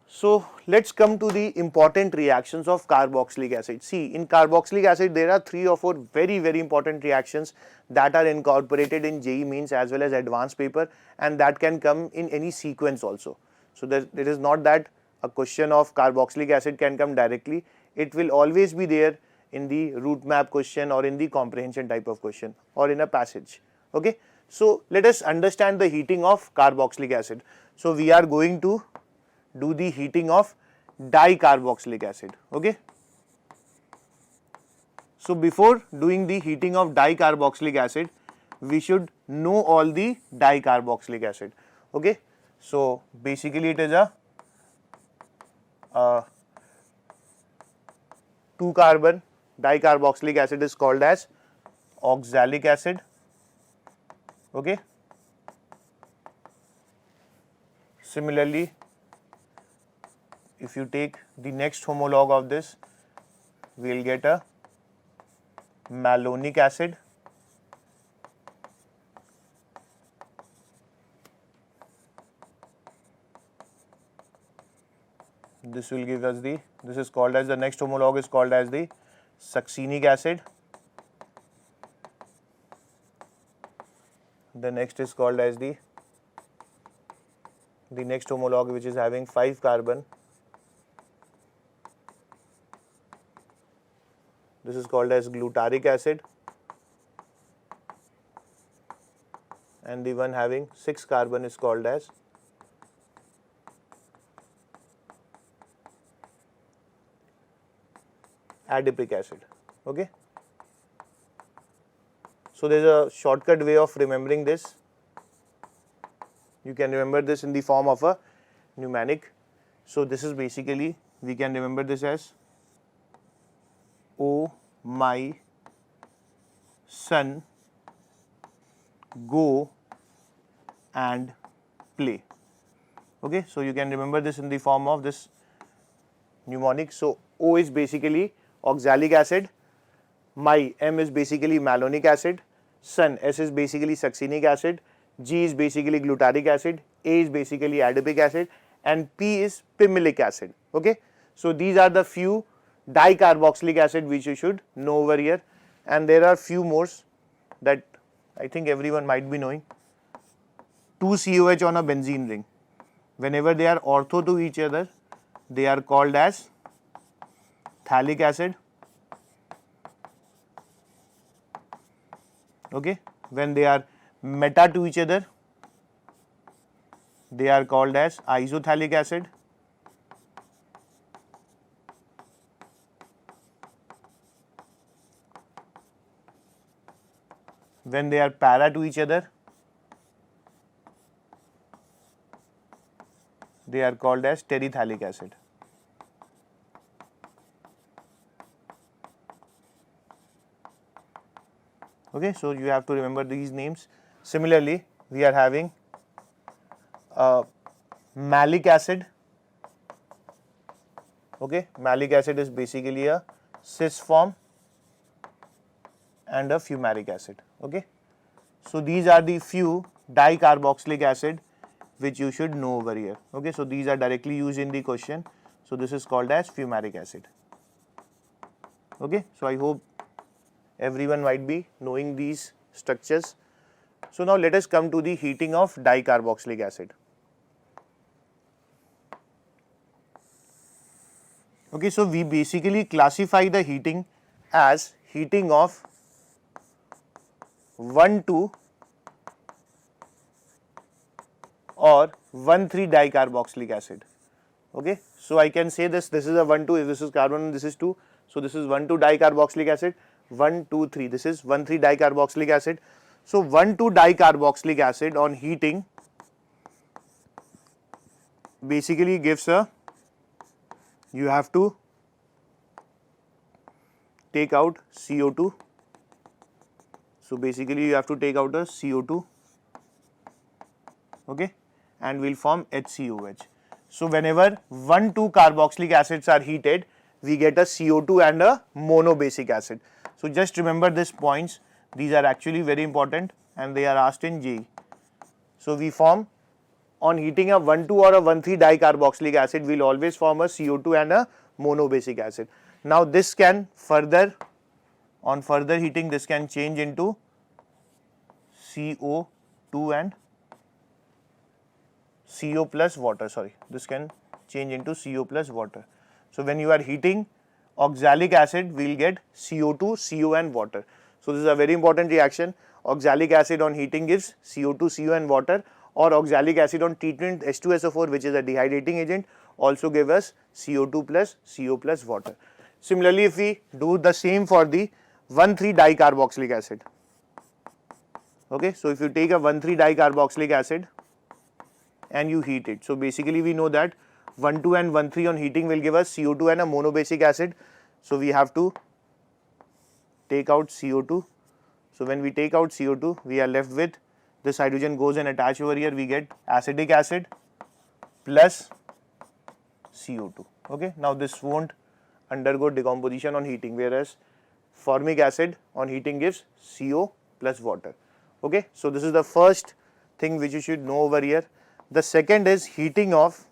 So let's come to the important reactions of carboxylic acid. See, in carboxylic acid there are 3 or 4 very important reactions that are incorporated in JEE Mains as well as advanced paper, and that can come in any sequence also. So there is not that a question of carboxylic acid can come directly. It will always be there in the route map question or in the comprehension type of question or in a passage. Okay. So let us understand the heating of carboxylic acid. So we are going to do the heating of dicarboxylic acid. Okay. So before doing the heating of dicarboxylic acid, we should know all the dicarboxylic acid. Okay. So basically it is a 2-carbon dicarboxylic acid is called as oxalic acid. Okay. Similarly, if you take the next homologue of this, we will get a malonic acid. This will give us the, this is called as, the next homologue is called as the succinic acid. The next is called as the next homologue, which is having 5 carbon. This is called as glutaric acid, and the one having 6 carbon is called as adipic acid. Okay. So there is a shortcut way of remembering this. You can remember this in the form of a mnemonic. So this is basically, we can remember this as "Oh my son, go and play." Okay, so you can remember this in the form of this mnemonic. So O is basically oxalic acid, my M is basically malonic acid, son S is basically succinic acid, G is basically glutaric acid, A is basically adipic acid, and P is pimelic acid. Okay, so these are the few dicarboxylic acid which you should know over here, and there are few more that I think everyone might be knowing. 2COH on a benzene ring, whenever they are ortho to each other, they are called as phthalic acid. Okay, when they are meta to each other, they are called as isophthalic acid. When they are para to each other, they are called as terephthalic acid. Okay, so you have to remember these names. Similarly, we are having malic acid. Okay, malic acid is basically a cis form and a fumaric acid. Okay, so these are the few dicarboxylic acid which you should know over here. Okay, so these are directly used in the question. So this is called as fumaric acid. Okay, so I hope everyone might be knowing these structures. So now let us come to the heating of dicarboxylic acid. Okay, so we basically classify the heating as heating of 1,2 or 1,3 dicarboxylic acid. Okay, so I can say this is a 1,2, this is carbon, this is 2. So this is 1,2 dicarboxylic acid, 1, 2, 3. This is 1,3 dicarboxylic acid. So 1,2 dicarboxylic acid on heating basically gives a, you have to take out CO2. So basically you have to take out a CO2 okay, and will form HCOH. So whenever 1,2 carboxylic acids are heated, we get a CO2 and a monobasic acid. So just remember these points. These are actually very important and they are asked in JEE. So we form, on heating a 1,2 or a 1,3 dicarboxylic acid, we'll always form a CO2 and a monobasic acid. Now this can further, on further heating, this can change into CO2 and CO plus water, sorry, this can change into CO plus water. So when you are heating oxalic acid, we'll get CO2, CO and water. So this is a very important reaction. Oxalic acid on heating gives CO2, CO and water, or oxalic acid on treatment H2SO4, which is a dehydrating agent, also give us CO2 plus CO plus water. Similarly, if we do the same for the 1,3 dicarboxylic acid, okay, so if you take a 1,3 dicarboxylic acid and you heat it, so basically we know that 1,2 and 1,3 on heating will give us CO2 and a monobasic acid. So we have to take out CO2. So when we take out CO2, we are left with, this hydrogen goes and attach over here, we get acetic acid plus CO2. Okay, now this won't undergo decomposition on heating, whereas formic acid on heating gives CO plus water. Okay, so this is the first thing which you should know over here. The second is heating of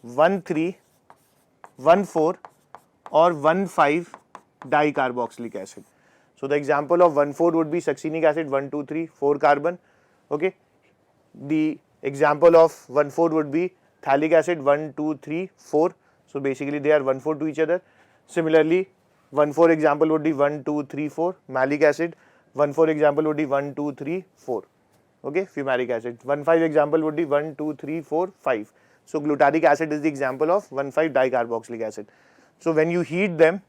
1,3, 1,4 or 1,5 dicarboxylic acid. So the example of 1,4 would be succinic acid, 1, 2, 3, 4 carbon. Okay, the example of 1,4 would be phthalic acid, 1, 2, 3, 4. So basically they are 1,4 to each other. Similarly, 1,4 example would be 1, 2, 3, 4 malic acid. 1,4 example would be 1, 2, 3, 4. Okay, fumaric acid. 1,5 example would be 1, 2, 3, 4, 5. So glutaric acid is the example of 1,5 dicarboxylic acid. So when you heat them,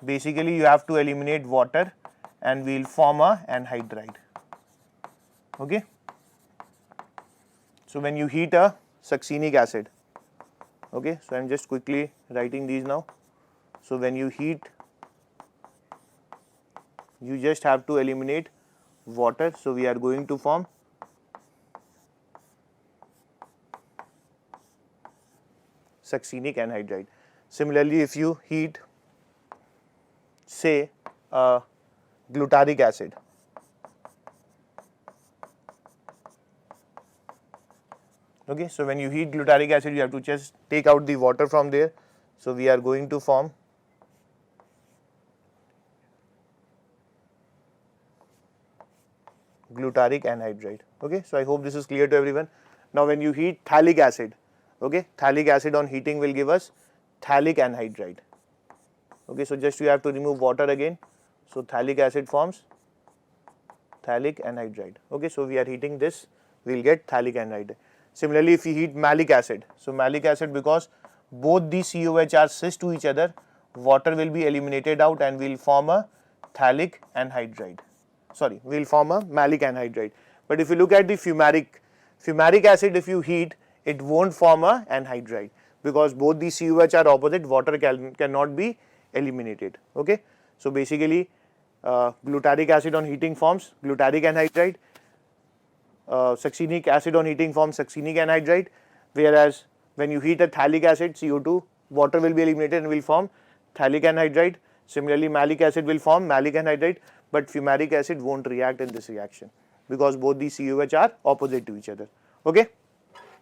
basically you have to eliminate water and we will form a anhydride. Okay. So when you heat a succinic acid, okay, so I am just quickly writing these now. So when you heat, you just have to eliminate water. So we are going to form succinic anhydride. Similarly, if you heat, say, glutaric acid, okay, so when you heat glutaric acid, you have to just take out the water from there. So we are going to form glutaric anhydride. Okay, so I hope this is clear to everyone. Now when you heat phthalic acid, okay, phthalic acid on heating will give us phthalic anhydride. Okay, so just you have to remove water again. So phthalic acid forms phthalic anhydride. Okay, so we are heating this, we will get phthalic anhydride. Similarly, if we heat malic acid, so malic acid, because both these COH are cis to each other, water will be eliminated out and we will form a phthalic anhydride. Sorry, we will form a malic anhydride. But if you look at the fumaric acid, if you heat, it won't form a anhydride because both these COH are opposite, water cannot be eliminated. Okay, so basically glutaric acid on heating forms glutaric anhydride, succinic acid on heating forms succinic anhydride, whereas when you heat a phthalic acid, CO2, water will be eliminated and will form phthalic anhydride. Similarly, malic acid will form malic anhydride, but fumaric acid won't react in this reaction because both these COH are opposite to each other. Okay,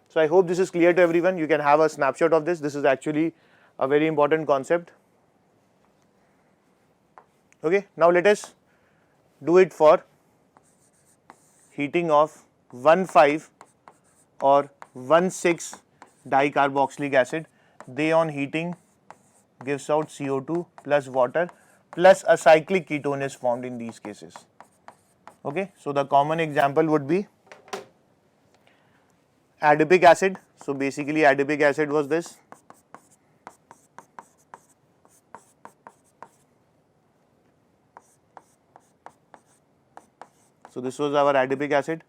so I hope this is clear to everyone. You can have a snapshot of this. This is actually a very important concept. Okay, now let us do it for heating of 1,5 or 1,6 dicarboxylic acid. They on heating gives out CO2 plus water plus a cyclic ketone is formed in these cases. Okay, so the common example would be adipic acid. So basically adipic acid was this. So this was our adipic acid.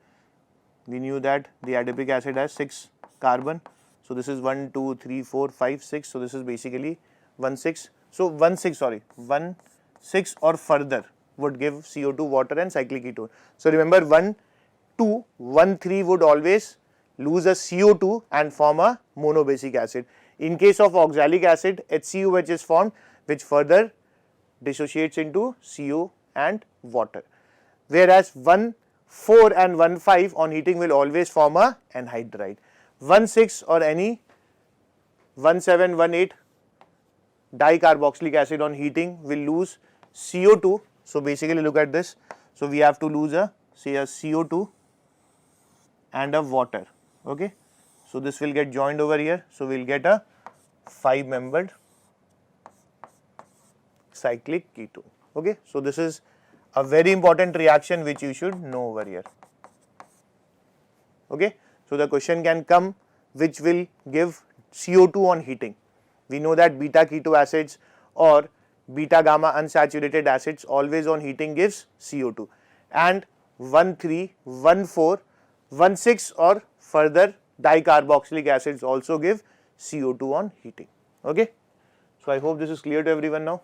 We knew that the adipic acid has 6 carbon. So this is 1, 2, 3, 4, 5, 6. So this is basically 1, 6. So 1, 6 or further would give CO2, water and cyclic ketone. So remember 1, 2, 1, 3 would always lose a CO2 and form a monobasic acid. In case of oxalic acid, HCOH is formed, which further dissociates into CO and water. Whereas 1, 4 and 1, 5 on heating will always form a anhydride. 1, 6 or any 1, 7, 1, 8 dicarboxylic acid on heating will lose CO2. So basically look at this. So we have to lose a CO2 and a water. Okay. So this will get joined over here. So we'll get a 5-membered cyclic ketone. Okay. So this is a very important reaction which you should know over here. Okay. So the question can come which will give CO2 on heating. We know that beta keto acids or beta gamma unsaturated acids always on heating gives CO2, and 1, 3, 1, 4, 1, 6 or further dicarboxylic acids also give CO2 on heating. Okay. So I hope this is clear to everyone now.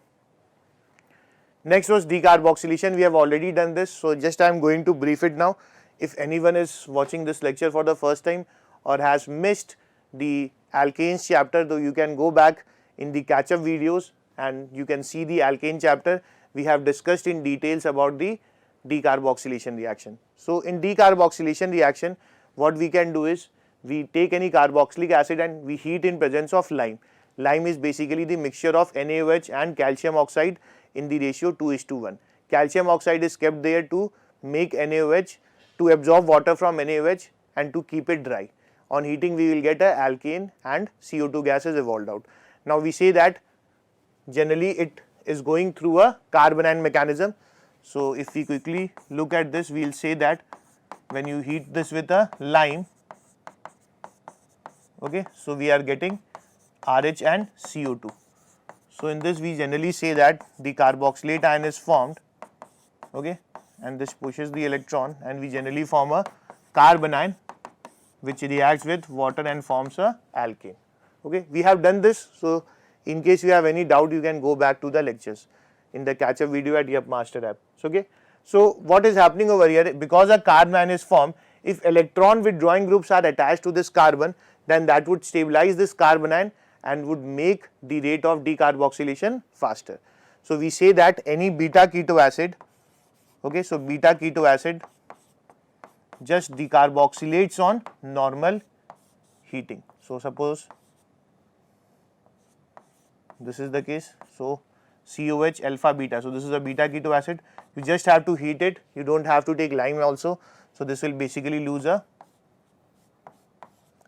Next was decarboxylation. We have already done this, so just I am going to brief it now. If anyone is watching this lecture for the first time or has missed the alkanes chapter, though you can go back in the catch-up videos and you can see the alkane chapter. We have discussed in details about the decarboxylation reaction. So in decarboxylation reaction, what we can do is we take any carboxylic acid and we heat in presence of lime. Lime is basically the mixture of NaOH and calcium oxide in the ratio 2:1. Calcium oxide is kept there to make NaOH, to absorb water from NaOH and to keep it dry. On heating we will get a alkane and CO2 gas is evolved out. Now we say that generally it is going through a carbanion mechanism. So if we quickly look at this, we will say that when you heat this with a lime, okay, so we are getting RH and CO2. So in this we generally say that the carboxylate ion is formed, okay, and this pushes the electron and we generally form a carbanion which reacts with water and forms a alkane. Okay, we have done this. So in case you have any doubt, you can go back to the lectures in the catch-up video at Yup Master app. Okay. So what is happening over here, because a carbanion is formed, if electron withdrawing groups are attached to this carbon, then that would stabilize this carbanion and would make the rate of decarboxylation faster. So we say that any beta keto acid, okay, so beta keto acid just decarboxylates on normal heating. So suppose this is the case, so COH alpha beta, so this is a beta keto acid, you just have to heat it, you don't have to take lime also. So this will basically lose a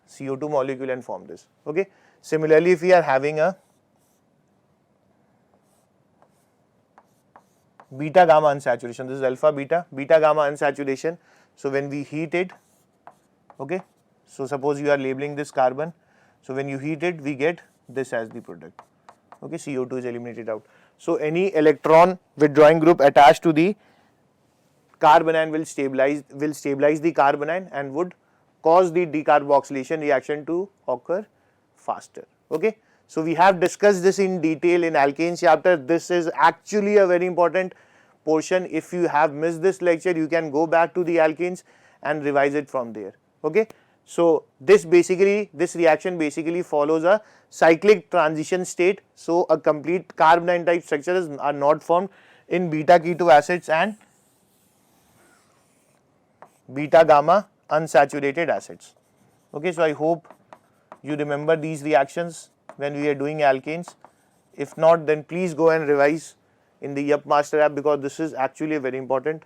CO2 molecule and form this. Okay. Similarly, if we are having a beta gamma unsaturation, this is alpha beta, beta gamma unsaturation. So when we heat it, okay, so suppose you are labeling this carbon, so when you heat it we get this as the product, okay, CO2 is eliminated out. So any electron withdrawing group attached to the carbanion will stabilize the carbanion and would cause the decarboxylation reaction to occur faster. Okay. So we have discussed this in detail in alkanes chapter. This is actually a very important portion. If you have missed this lecture, you can go back to the alkanes and revise it from there. Okay. So this reaction basically follows a cyclic transition state. So a complete carbanion type structures are not formed in beta keto acids and beta gamma unsaturated acids. Okay. So I hope you remember these reactions when we are doing alkanes. If not, then please go and revise in the Yup Master app, because this is actually a very important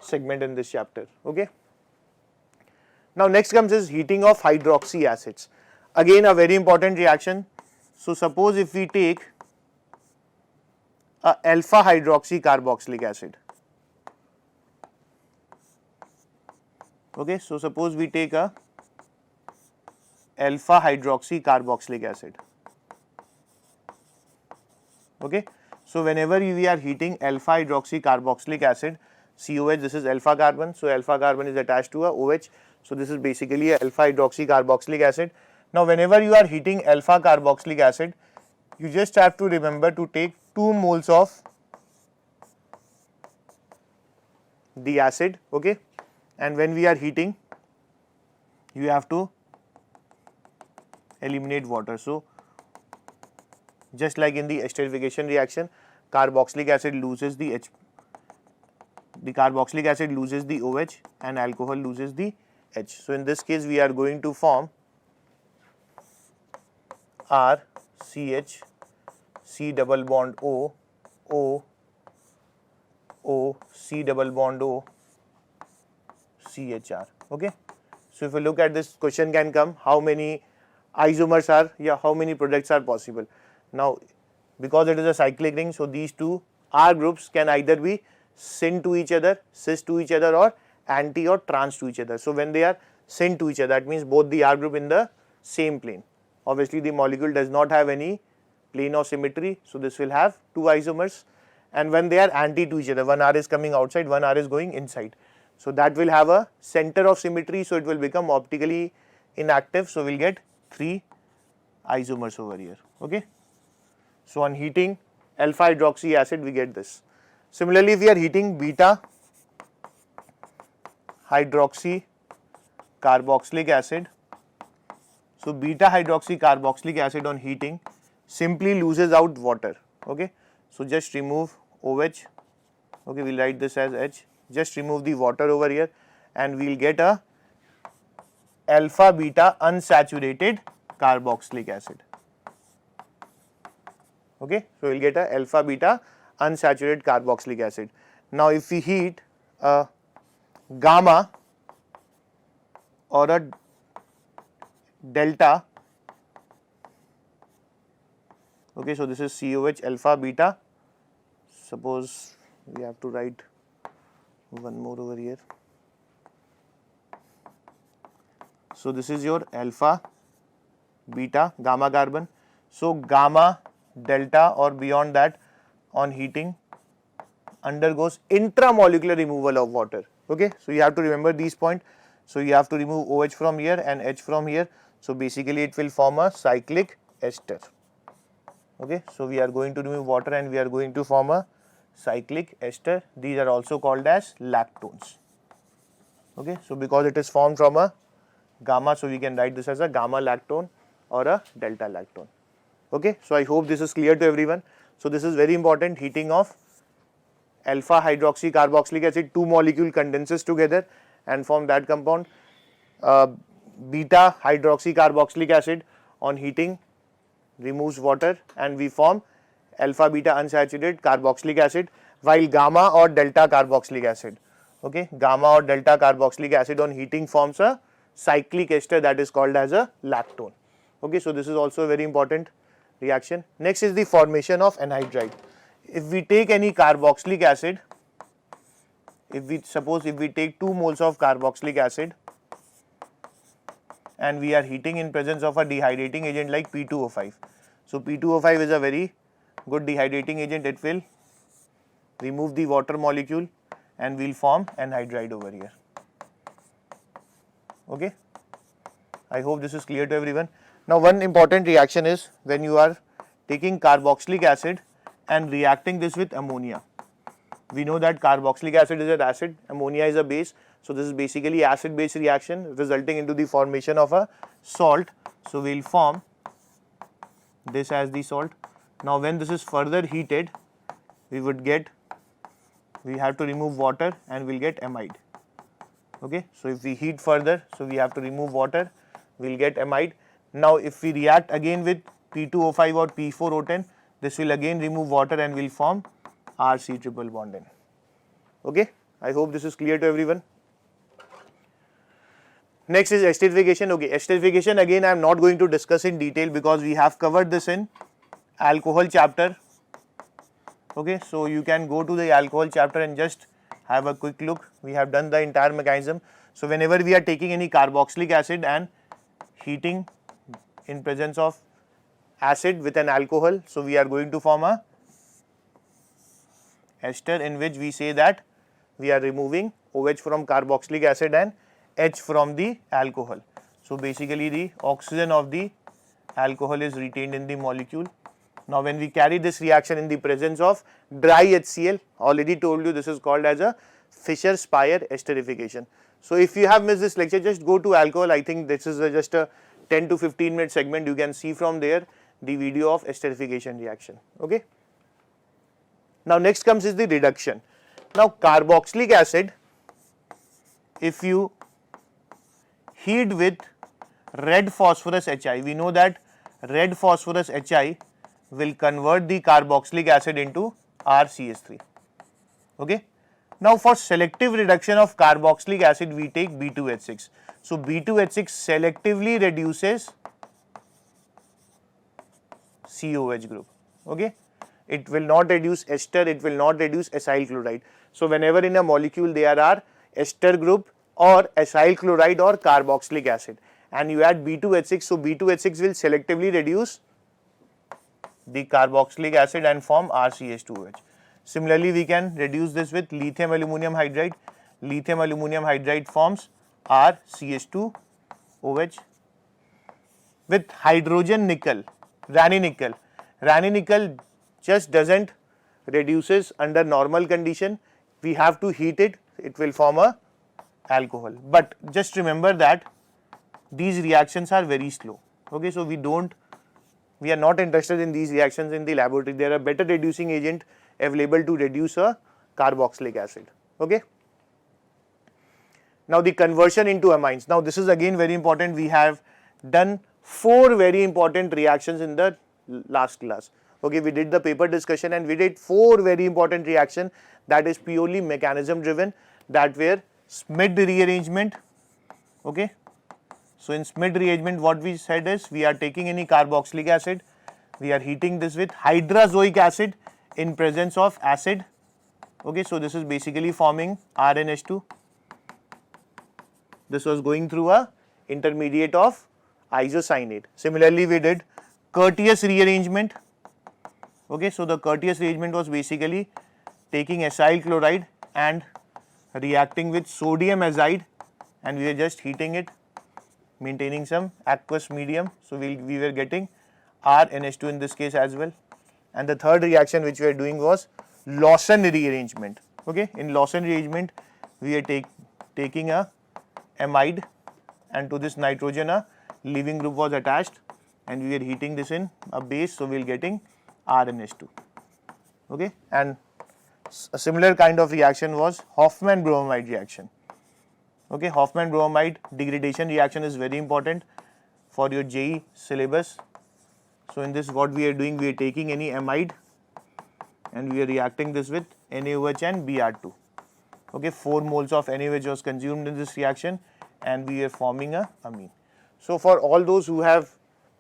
segment in this chapter. Okay. Now next comes is heating of hydroxy acids. Again a very important reaction. So suppose if we take a alpha hydroxy carboxylic acid. Okay. So suppose we take a alpha hydroxy carboxylic acid. Okay. So whenever we are heating alpha hydroxy carboxylic acid, COH, this is alpha carbon, so alpha carbon is attached to a OH, so this is basically a alpha hydroxy carboxylic acid. Now whenever you are heating alpha carboxylic acid, you just have to remember to take 2 moles of the acid, okay, and when we are heating, you have to eliminate water. So just like in the esterification reaction, carboxylic acid loses the carboxylic acid loses the OH and alcohol loses the H. So in this case we are going to form RCH, C double bond O, O, O, C double bond O, CHR. Okay. So if you look at this, question can come, how many isomers are, how many products are possible. Now because it is a cyclic ring, so these two R groups can either be syn to each other, cis to each other, or anti or trans to each other. So when they are syn to each other, that means both the R group in the same plane. Obviously the molecule does not have any plane of symmetry, so this will have two isomers. And when they are anti to each other, one R is coming outside, one R is going inside, so that will have a center of symmetry, so it will become optically inactive, so we'll get three isomers over here. Okay. So on heating alpha hydroxy acid, we get this. Similarly, if we are heating beta hydroxy carboxylic acid, so beta hydroxy carboxylic acid on heating simply loses out water. Okay. So just remove OH, okay, we'll write this as H, just remove the water over here and we'll get a alpha beta unsaturated carboxylic acid. Okay, so we'll get a alpha beta unsaturated carboxylic acid. Now if we heat a gamma or a delta, okay, so this is COH alpha beta, suppose we have to write one more over here. So this is your alpha beta gamma carbon. So gamma, delta or beyond that on heating undergoes intramolecular removal of water. Okay, so you have to remember these points. So you have to remove OH from here and H from here. So basically it will form a cyclic ester. Okay, so we are going to remove water and we are going to form a cyclic ester. These are also called as lactones. Okay, so because it is formed from a gamma, so we can write this as a gamma lactone or a delta lactone. Okay, so I hope this is clear to everyone. So this is very important, heating of alpha hydroxy carboxylic acid, two molecule condenses together and form that compound. Beta hydroxy carboxylic acid on heating removes water and we form alpha beta unsaturated carboxylic acid, while gamma or delta carboxylic acid, okay, gamma or delta carboxylic acid on heating forms a cyclic ester that is called as a lactone. Okay, so this is also a very important reaction. Next is the formation of anhydride. If we take any carboxylic acid, if we take 2 moles of carboxylic acid and we are heating in presence of a dehydrating agent like P2O5. So P2O5 is a very good dehydrating agent. It will remove the water molecule and will form anhydride over here. Okay, I hope this is clear to everyone. Now one important reaction is when you are taking carboxylic acid and reacting this with ammonia. We know that carboxylic acid is an acid, ammonia is a base. So this is basically acid base reaction resulting into the formation of a salt. So we will form this as the salt. Now when this is further heated, we have to remove water and we'll get amide. Okay, so if we heat further, so we have to remove water, we'll get amide. Now if we react again with P2O5 or P4O10, this will again remove water and will form RC triple bond N. Okay, I hope this is clear to everyone. Next is esterification. Okay, esterification again I am not going to discuss in detail because we have covered this in alcohol chapter. Okay, so you can go to the alcohol chapter and just have a quick look. We have done the entire mechanism. So whenever we are taking any carboxylic acid and heating in presence of acid with an alcohol, so we are going to form a ester in which we say that we are removing OH from carboxylic acid and H from the alcohol. So basically the oxygen of the alcohol is retained in the molecule. Now when we carry this reaction in the presence of dry HCl, already told you this is called as a Fischer-Speier esterification. So if you have missed this lecture, just go to alcohol. I think this is just a 10 to 15 minute segment. You can see from there the video of esterification reaction. Okay. Now next comes is the reduction. Now carboxylic acid, if you heat with red phosphorus Hi, we know that red phosphorus Hi will convert the carboxylic acid into RCH3. Okay. Now for selective reduction of carboxylic acid, we take B2H6. So B2H6 selectively reduces COH group. Okay. It will not reduce ester, it will not reduce acyl chloride. So whenever in a molecule there are ester group or acyl chloride or carboxylic acid and you add B2H6, so B2H6 will selectively reduce the carboxylic acid and form RCH2OH. Similarly, we can reduce this with lithium aluminum hydride. Lithium aluminum hydride forms RCH2OH. With hydrogen nickel, Raney nickel. Raney nickel just doesn't reduces under normal condition. We have to heat it, it will form a alcohol. But just remember that these reactions are very slow. Okay, so we are not interested in these reactions in the laboratory. There are better reducing agent available to reduce a carboxylic acid. Okay. Now the conversion into amines. Now this is again very important. We have done 4 very important reactions in the last class. Okay, we did the paper discussion and we did 4 very important reaction that is purely mechanism driven, that were Schmidt rearrangement. Okay. So in Schmidt rearrangement, what we said is we are taking any carboxylic acid, we are heating this with hydrazoic acid in presence of acid. Okay, so this is basically forming RNH2. This was going through a intermediate of isocyanate. Similarly, we did Curtius rearrangement. Okay, so the Curtius rearrangement was basically taking acyl chloride and reacting with sodium azide and we were just heating it, maintaining some aqueous medium. So we were getting RNH2 in this case as well. And the third reaction which we are doing was Lawson rearrangement. Okay, in Lawson rearrangement, we are taking a amide and to this nitrogen a leaving group was attached and we are heating this in a base, so we are getting RNH2. Okay, and a similar kind of reaction was Hofmann bromide reaction. Okay, Hofmann bromide degradation reaction is very important for your JEE syllabus. So in this what we are doing, we are taking any amide and we are reacting this with NaOH and Br2. Okay, 4 moles of NaOH was consumed in this reaction and we are forming a amine. So for all those who have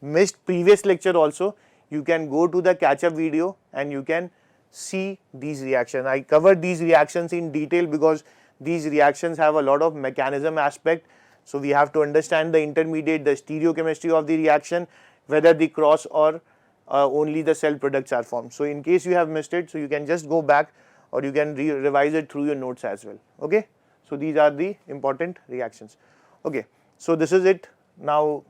missed previous lecture also, you can go to the catch up video and you can see these reactions. I covered these reactions in detail because these reactions have a lot of mechanism aspect. So we have to understand the intermediate, the stereochemistry of the reaction, whether the cross or only the cell products are formed. So in case you have missed it, so you can just go back or you can revise it through your notes as well. Okay, so these are the important reactions. Okay, so this is it. Now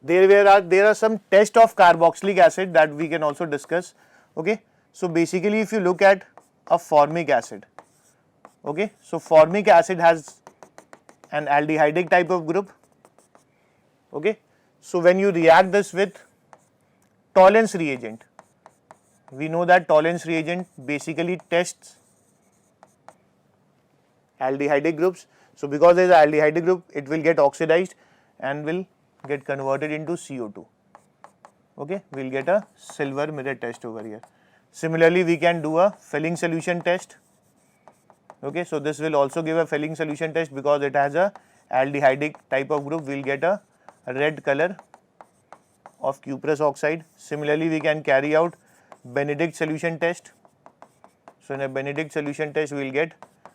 there are some tests of carboxylic acid that we can also discuss. Okay, so basically if you look at a formic acid, okay, so formic acid has an aldehydic type of group. Okay, so when you react this with Tollens reagent, we know that Tollens reagent basically tests aldehydic groups. So because there is an aldehydic group, it will get oxidized and will get converted into CO2. Okay, we will get a silver mirror test over here. Similarly, we can do a filling solution test. Okay, so this will also give a filling solution test because it has a aldehydic type of group. We will get a red color of cuprous oxide. Similarly, we can carry out Benedict solution test. So in a Benedict solution test, we will get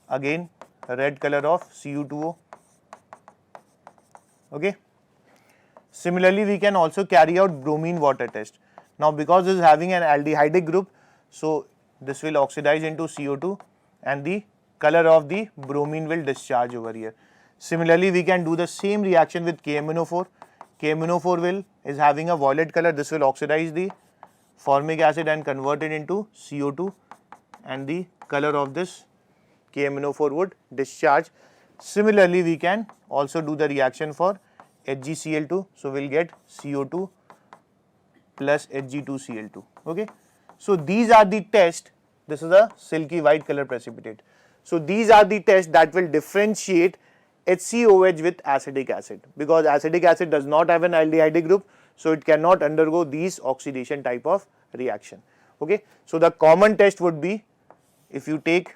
again a red color of Cu2O. Okay. Similarly, we can also carry out bromine water test. Now because this is having an aldehydic group, so this will oxidize into CO2 and the color of the bromine will discharge over here. Similarly, we can do the same reaction with KMnO4. KMnO4 is having a violet color. This will oxidize the formic acid and convert it into CO2 and the color of this KMnO4 would discharge. Similarly, we can also do the reaction for HgCl2. So we'll get CO2 plus Hg2Cl2. Okay. So these are the tests. This is a silky white color precipitate. So these are the tests that will differentiate HCOH with acetic acid, because acetic acid does not have an aldehyde group, so it cannot undergo these oxidation type of reaction. Okay. So the common test would be if you take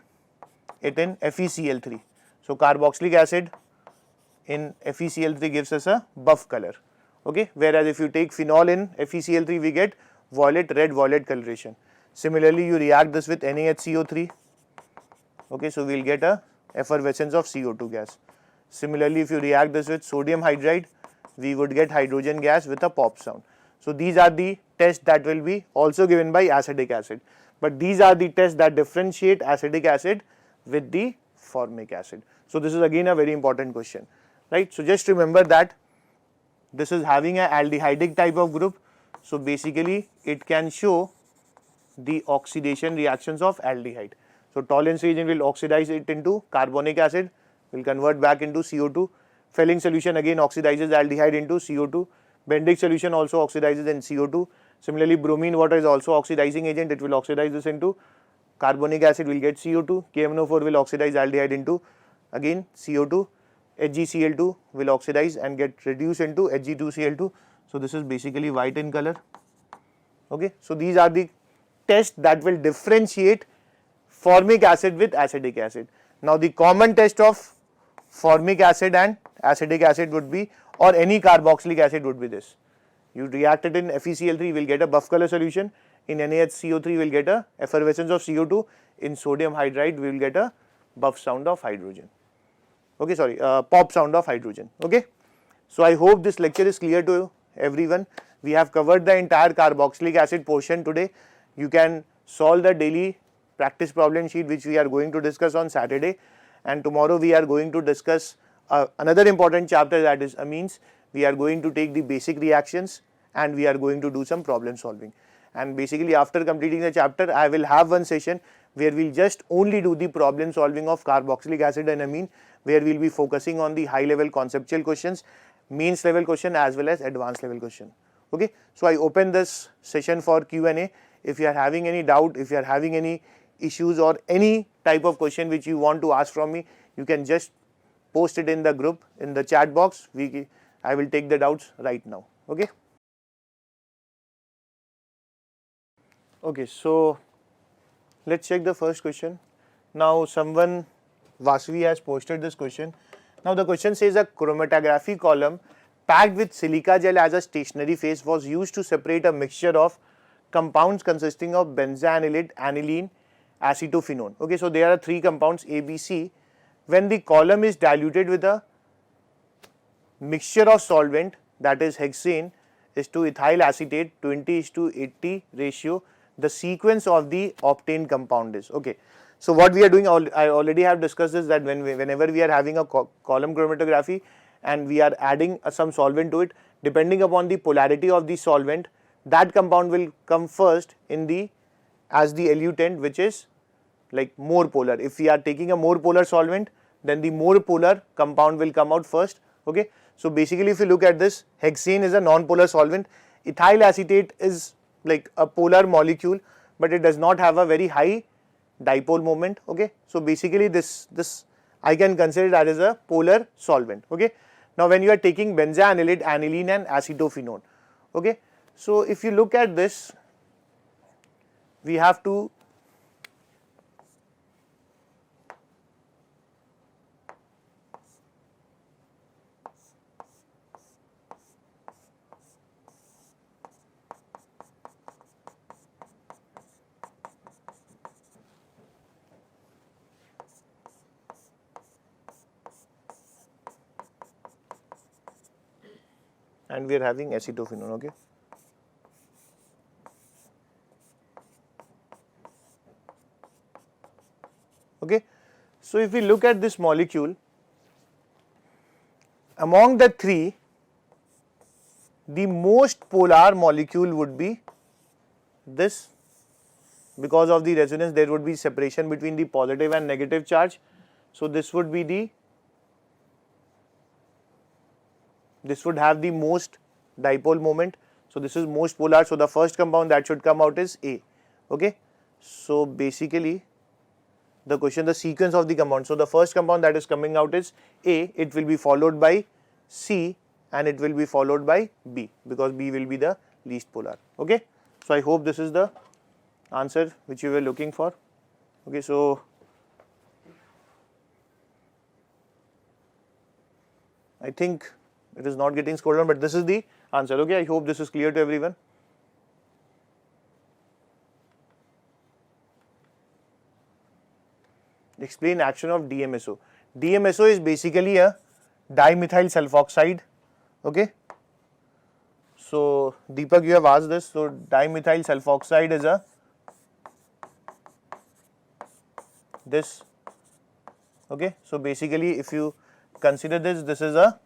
it in FeCl3. So carboxylic acid in FeCl3 gives us a buff color. Okay. Whereas if you take phenol in FeCl3, we get violet, red, violet coloration. Similarly, you react this with NaHCO3. Okay. So we'll get a effervescence of CO2 gas. Similarly, if you react this with sodium hydride, we would get hydrogen gas with a pop sound. So these are the tests that will be also given by acetic acid, but these are the tests that differentiate acetic acid with the formic acid. So this is again a very important question, right? So just remember that this is having a aldehydic type of group. So basically it can show the oxidation reactions of aldehyde. So Tollens reagent will oxidize it into carbonic acid, will convert back into CO2. Fehling solution again oxidizes aldehyde into CO2. Bendick solution also oxidizes in CO2. Similarly, bromine water is also oxidizing agent. It will oxidize this into carbonic acid, will get CO2. KMnO4 will oxidize aldehyde into again CO2. HgCl2 will oxidize and get reduced into Hg2Cl2. So this is basically white in color. Okay. So these are the tests that will differentiate formic acid with acetic acid. Now the common test of formic acid and acetic acid would be, or any carboxylic acid would be this. You react it in FeCl3, will get a buff color solution. In NaHCO3, will get a effervescence of CO2. In sodium hydride, we will get a buff sound of hydrogen. Okay, sorry, pop sound of hydrogen. Okay. So I hope this lecture is clear to everyone. We have covered the entire carboxylic acid portion today. You can solve the daily practice problem sheet which we are going to discuss on Saturday, and tomorrow we are going to discuss another important chapter, that is amines. We are going to take the basic reactions and we are going to do some problem solving. And basically after completing the chapter, I will have one session where we will just only do the problem solving of carboxylic acid and amine, where we will be focusing on the high level conceptual questions, mains level question as well as advanced level question. Okay. So I open this session for Q&A. If you are having any doubt, if you are having any issues or any type of question which you want to ask from me, you can just post it in the group, in the chat box. I will take the doubts right now. Okay. Okay, so let's check the first question. Now someone, Vasvi, has posted this question. Now the question says a chromatography column packed with silica gel as a stationary phase was used to separate a mixture of compounds consisting of benzanylate, aniline, acetophenone. Okay, so there are three compounds A, B, C. When the column is diluted with a mixture of solvent, that is hexane is to ethyl acetate 20:80 ratio, the sequence of the obtained compound is. Okay. So what we are doing, I already have discussed this, that whenever we are having a column chromatography and we are adding some solvent to it, depending upon the polarity of the solvent, that compound will come first in the as the elutant, which is like more polar. If we are taking a more polar solvent, then the more polar compound will come out first. Okay. So basically if you look at this, hexane is a non-polar solvent, ethyl acetate is like a polar molecule, but it does not have a very high dipole moment. Okay. So basically this I can consider that as a polar solvent. Okay. Now when you are taking benzanylate, aniline and acetophenone. Okay. So if you look at this, we have to and we are having acetophenone. Okay. Okay. So if we look at this molecule, among the three, the most polar molecule would be this because of the resonance there would be separation between the positive and negative charge. So this would be the, this would have the most dipole moment. So this is most polar. So the first compound that should come out is A. Okay. So basically the question, the sequence of the compound. So the first compound that is coming out is A. It will be followed by C and it will be followed by B, because B will be the least polar. Okay. So I hope this is the answer which you were looking for. Okay. So I think it is not getting scored on, but this is the answer. Okay. I hope this is clear to everyone. Explain action of DMSO. DMSO is basically a dimethyl sulfoxide. Okay. So Deepak, you have asked this. So dimethyl sulfoxide is a this. Okay. So basically if you consider this, this is a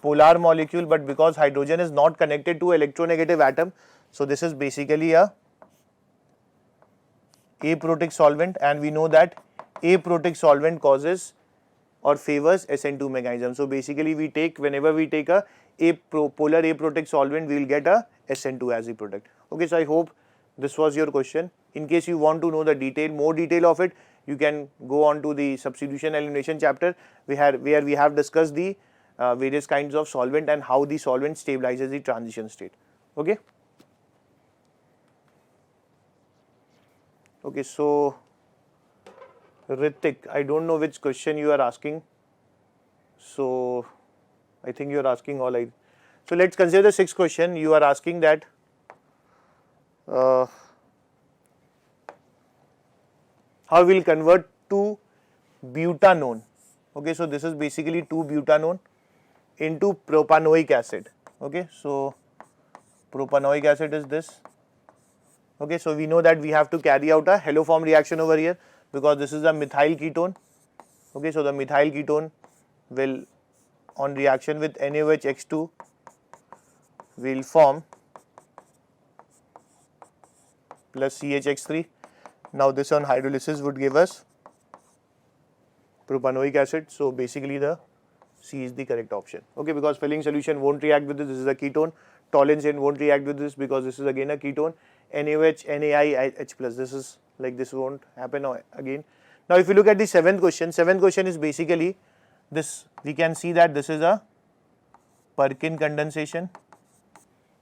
polar molecule, but because hydrogen is not connected to electronegative atom, so this is basically a aprotic solvent, and we know that aprotic solvent causes or favors SN2 mechanism. So basically we take, whenever we take a polar aprotic solvent, we will get a SN2 as a product. Okay, so I hope this was your question. In case you want to know the detail, more detail of it, you can go on to the substitution elimination chapter where we have discussed the various kinds of solvent and how the solvent stabilizes the transition state. Okay. Okay, so Ritik, I don't know which question you are asking. So I think you are asking all I. So let's consider the sixth question. You are asking that how we'll convert to butanone. Okay, so this is basically 2-butanone into propanoic acid. Okay, so propanoic acid is this. Okay, so we know that we have to carry out a haloform reaction over here because this is a methyl ketone. Okay, so the methyl ketone will, on reaction with NaOH will form plus CHX3. Now this on hydrolysis would give us propanoic acid. So basically the C is the correct option. Okay, because filling solution won't react with this. This is a ketone. Toluene won't react with this because this is again a ketone. NaOH, NaIH plus. This is like, this won't happen again. Now if you look at the seventh question is basically this. We can see that this is a Perkin condensation.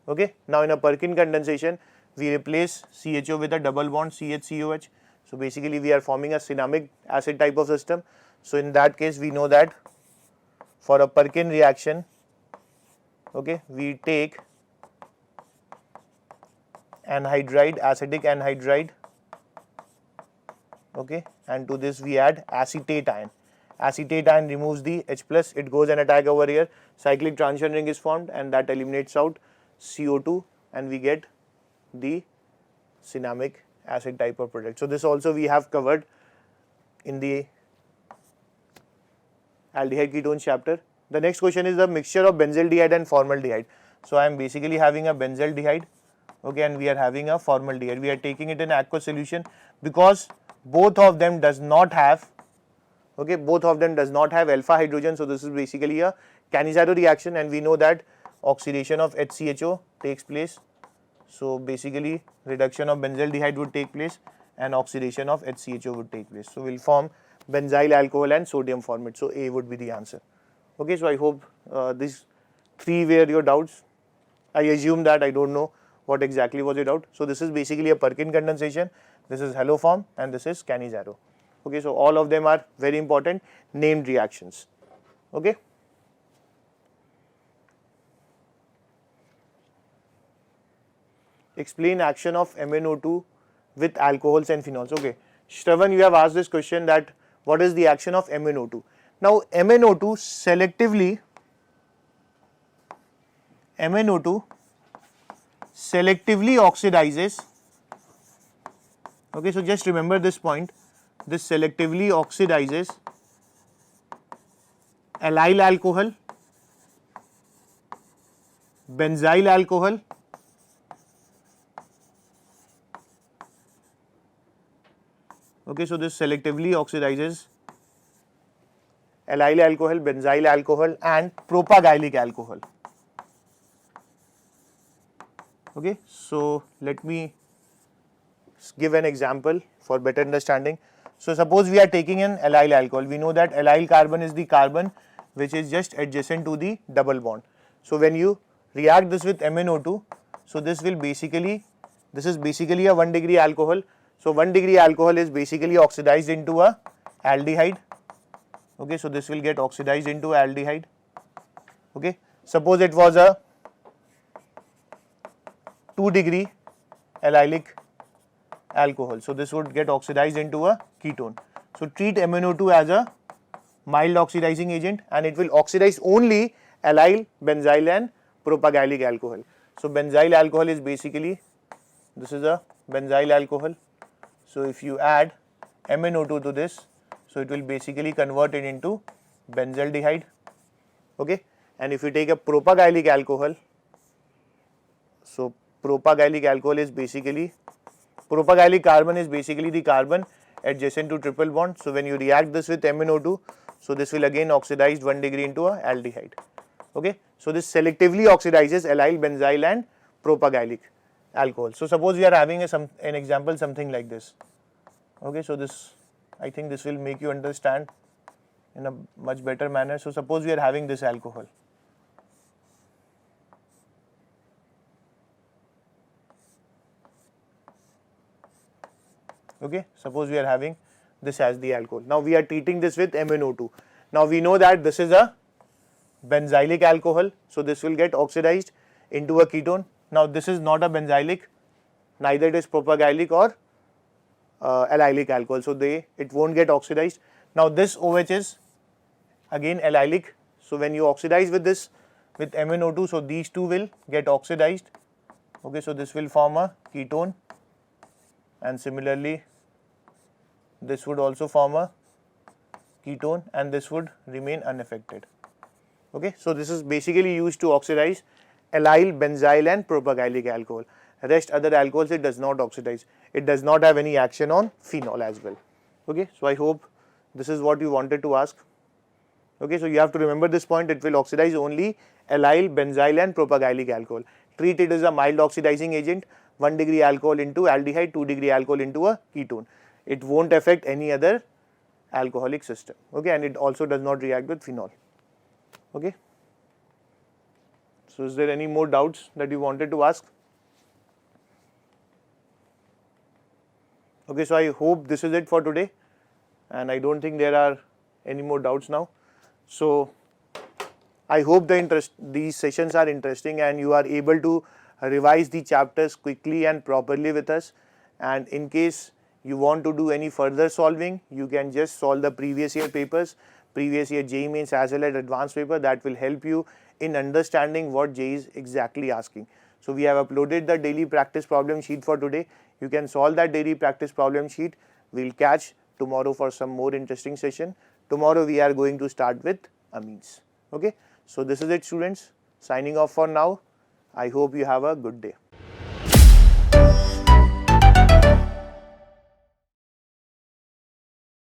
Okay. Now in a Perkin condensation, we replace CHO with a double bond CH-COH. So basically we are forming a cinnamic acid type of system. So in that case we know that for a Perkin reaction, okay, we take anhydride, acidic anhydride, okay, and to this we add acetate ion. Acetate ion removes the H plus, it goes and attack over here, cyclic transition ring is formed and that eliminates out CO2 and we get the cinnamic acid type of product. So this also we have covered in the aldehyde ketones chapter. The next question is the mixture of benzaldehyde and formaldehyde. So I am basically having a benzaldehyde, okay, and we are having a formaldehyde. We are taking it in aqueous solution because both of them does not have, okay, both of them does not have alpha hydrogen. So this is basically a Cannizzaro reaction and we know that oxidation of HCHO takes place. So basically reduction of benzaldehyde would take place and oxidation of HCHO would take place. So we'll form benzyl alcohol and sodium formate. So A would be the answer. Okay, so I hope these three were your doubts. I assume that, I don't know what exactly was your doubt. So this is basically a Perkin condensation, this is haloform and this is Cannizzaro. Okay, so all of them are very important named reactions. Okay. Explain action of MnO2 with alcohols and phenols. Okay, Shravan, you have asked this question that what is the action of MnO2? Now MnO2 selectively oxidizes. Okay, so just remember this point. This selectively oxidizes allyl alcohol, benzyl alcohol, Okay, so this selectively oxidizes allyl alcohol, benzyl alcohol and propylylic alcohol. Okay, so let me give an example for better understanding. So suppose we are taking an allyl alcohol. We know that allyl carbon is the carbon which is just adjacent to the double bond. So when you react this with MnO2, so this is basically a 1 degree alcohol. So 1 degree alcohol is basically oxidized into a aldehyde. Okay, so this will get oxidized into aldehyde. Okay, suppose it was a 2 degree allylic alcohol. So this would get oxidized into a ketone. So treat MnO2 as a mild oxidizing agent and it will oxidize only allyl, benzyl and propylylic alcohol. So benzyl alcohol is basically, this is a benzyl alcohol. So if you add MnO2 to this, so it will basically convert it into benzaldehyde. Okay, and if you take a propylylic alcohol, so propylylic alcohol is basically, propylylic carbon is basically the carbon adjacent to triple bond. So when you react this with MnO2, so this will again oxidize 1 degree into a aldehyde. Okay, so this selectively oxidizes allyl, benzyl and propylylic alcohol. So suppose we are having an example something like this. Okay, so this, I think this will make you understand in a much better manner. So suppose we are having this alcohol. Okay, suppose we are having this as the alcohol. Now we are treating this with MnO2. Now we know that this is a benzylic alcohol, so this will get oxidized into a ketone. Now this is not a benzylic, neither it is propylylic or allylic alcohol, so it won't get oxidized. Now this OH is again allylic, so when you oxidize with this with MnO2, so these two will get oxidized. Okay, so this will form a ketone and similarly this would also form a ketone and this would remain unaffected. Okay, so this is basically used to oxidize allyl, benzyl and propylylic alcohol. Rest other alcohols it does not oxidize. It does not have any action on phenol as well. Okay, so I hope this is what you wanted to ask. Okay, so you have to remember this point, it will oxidize only allyl, benzyl and propylylic alcohol. Treat it as a mild oxidizing agent, 1 degree alcohol into aldehyde, 2 degree alcohol into a ketone. It won't affect any other alcoholic system. Okay, and it also does not react with phenol. Okay, so is there any more doubts that you wanted to ask? Okay, so I hope this is it for today and I don't think there are any more doubts now. So I hope these sessions are interesting and you are able to revise the chapters quickly and properly with us, and in case you want to do any further solving, you can just solve the previous year papers, previous year JEE Mains as well as advanced paper. That will help you in understanding what JEE is exactly asking. So we have uploaded the daily practice problem sheet for today. You can solve that daily practice problem sheet. We'll catch tomorrow for some more interesting session. Tomorrow we are going to start with amines. Okay, so this is it students, signing off for now. I hope you have a good day.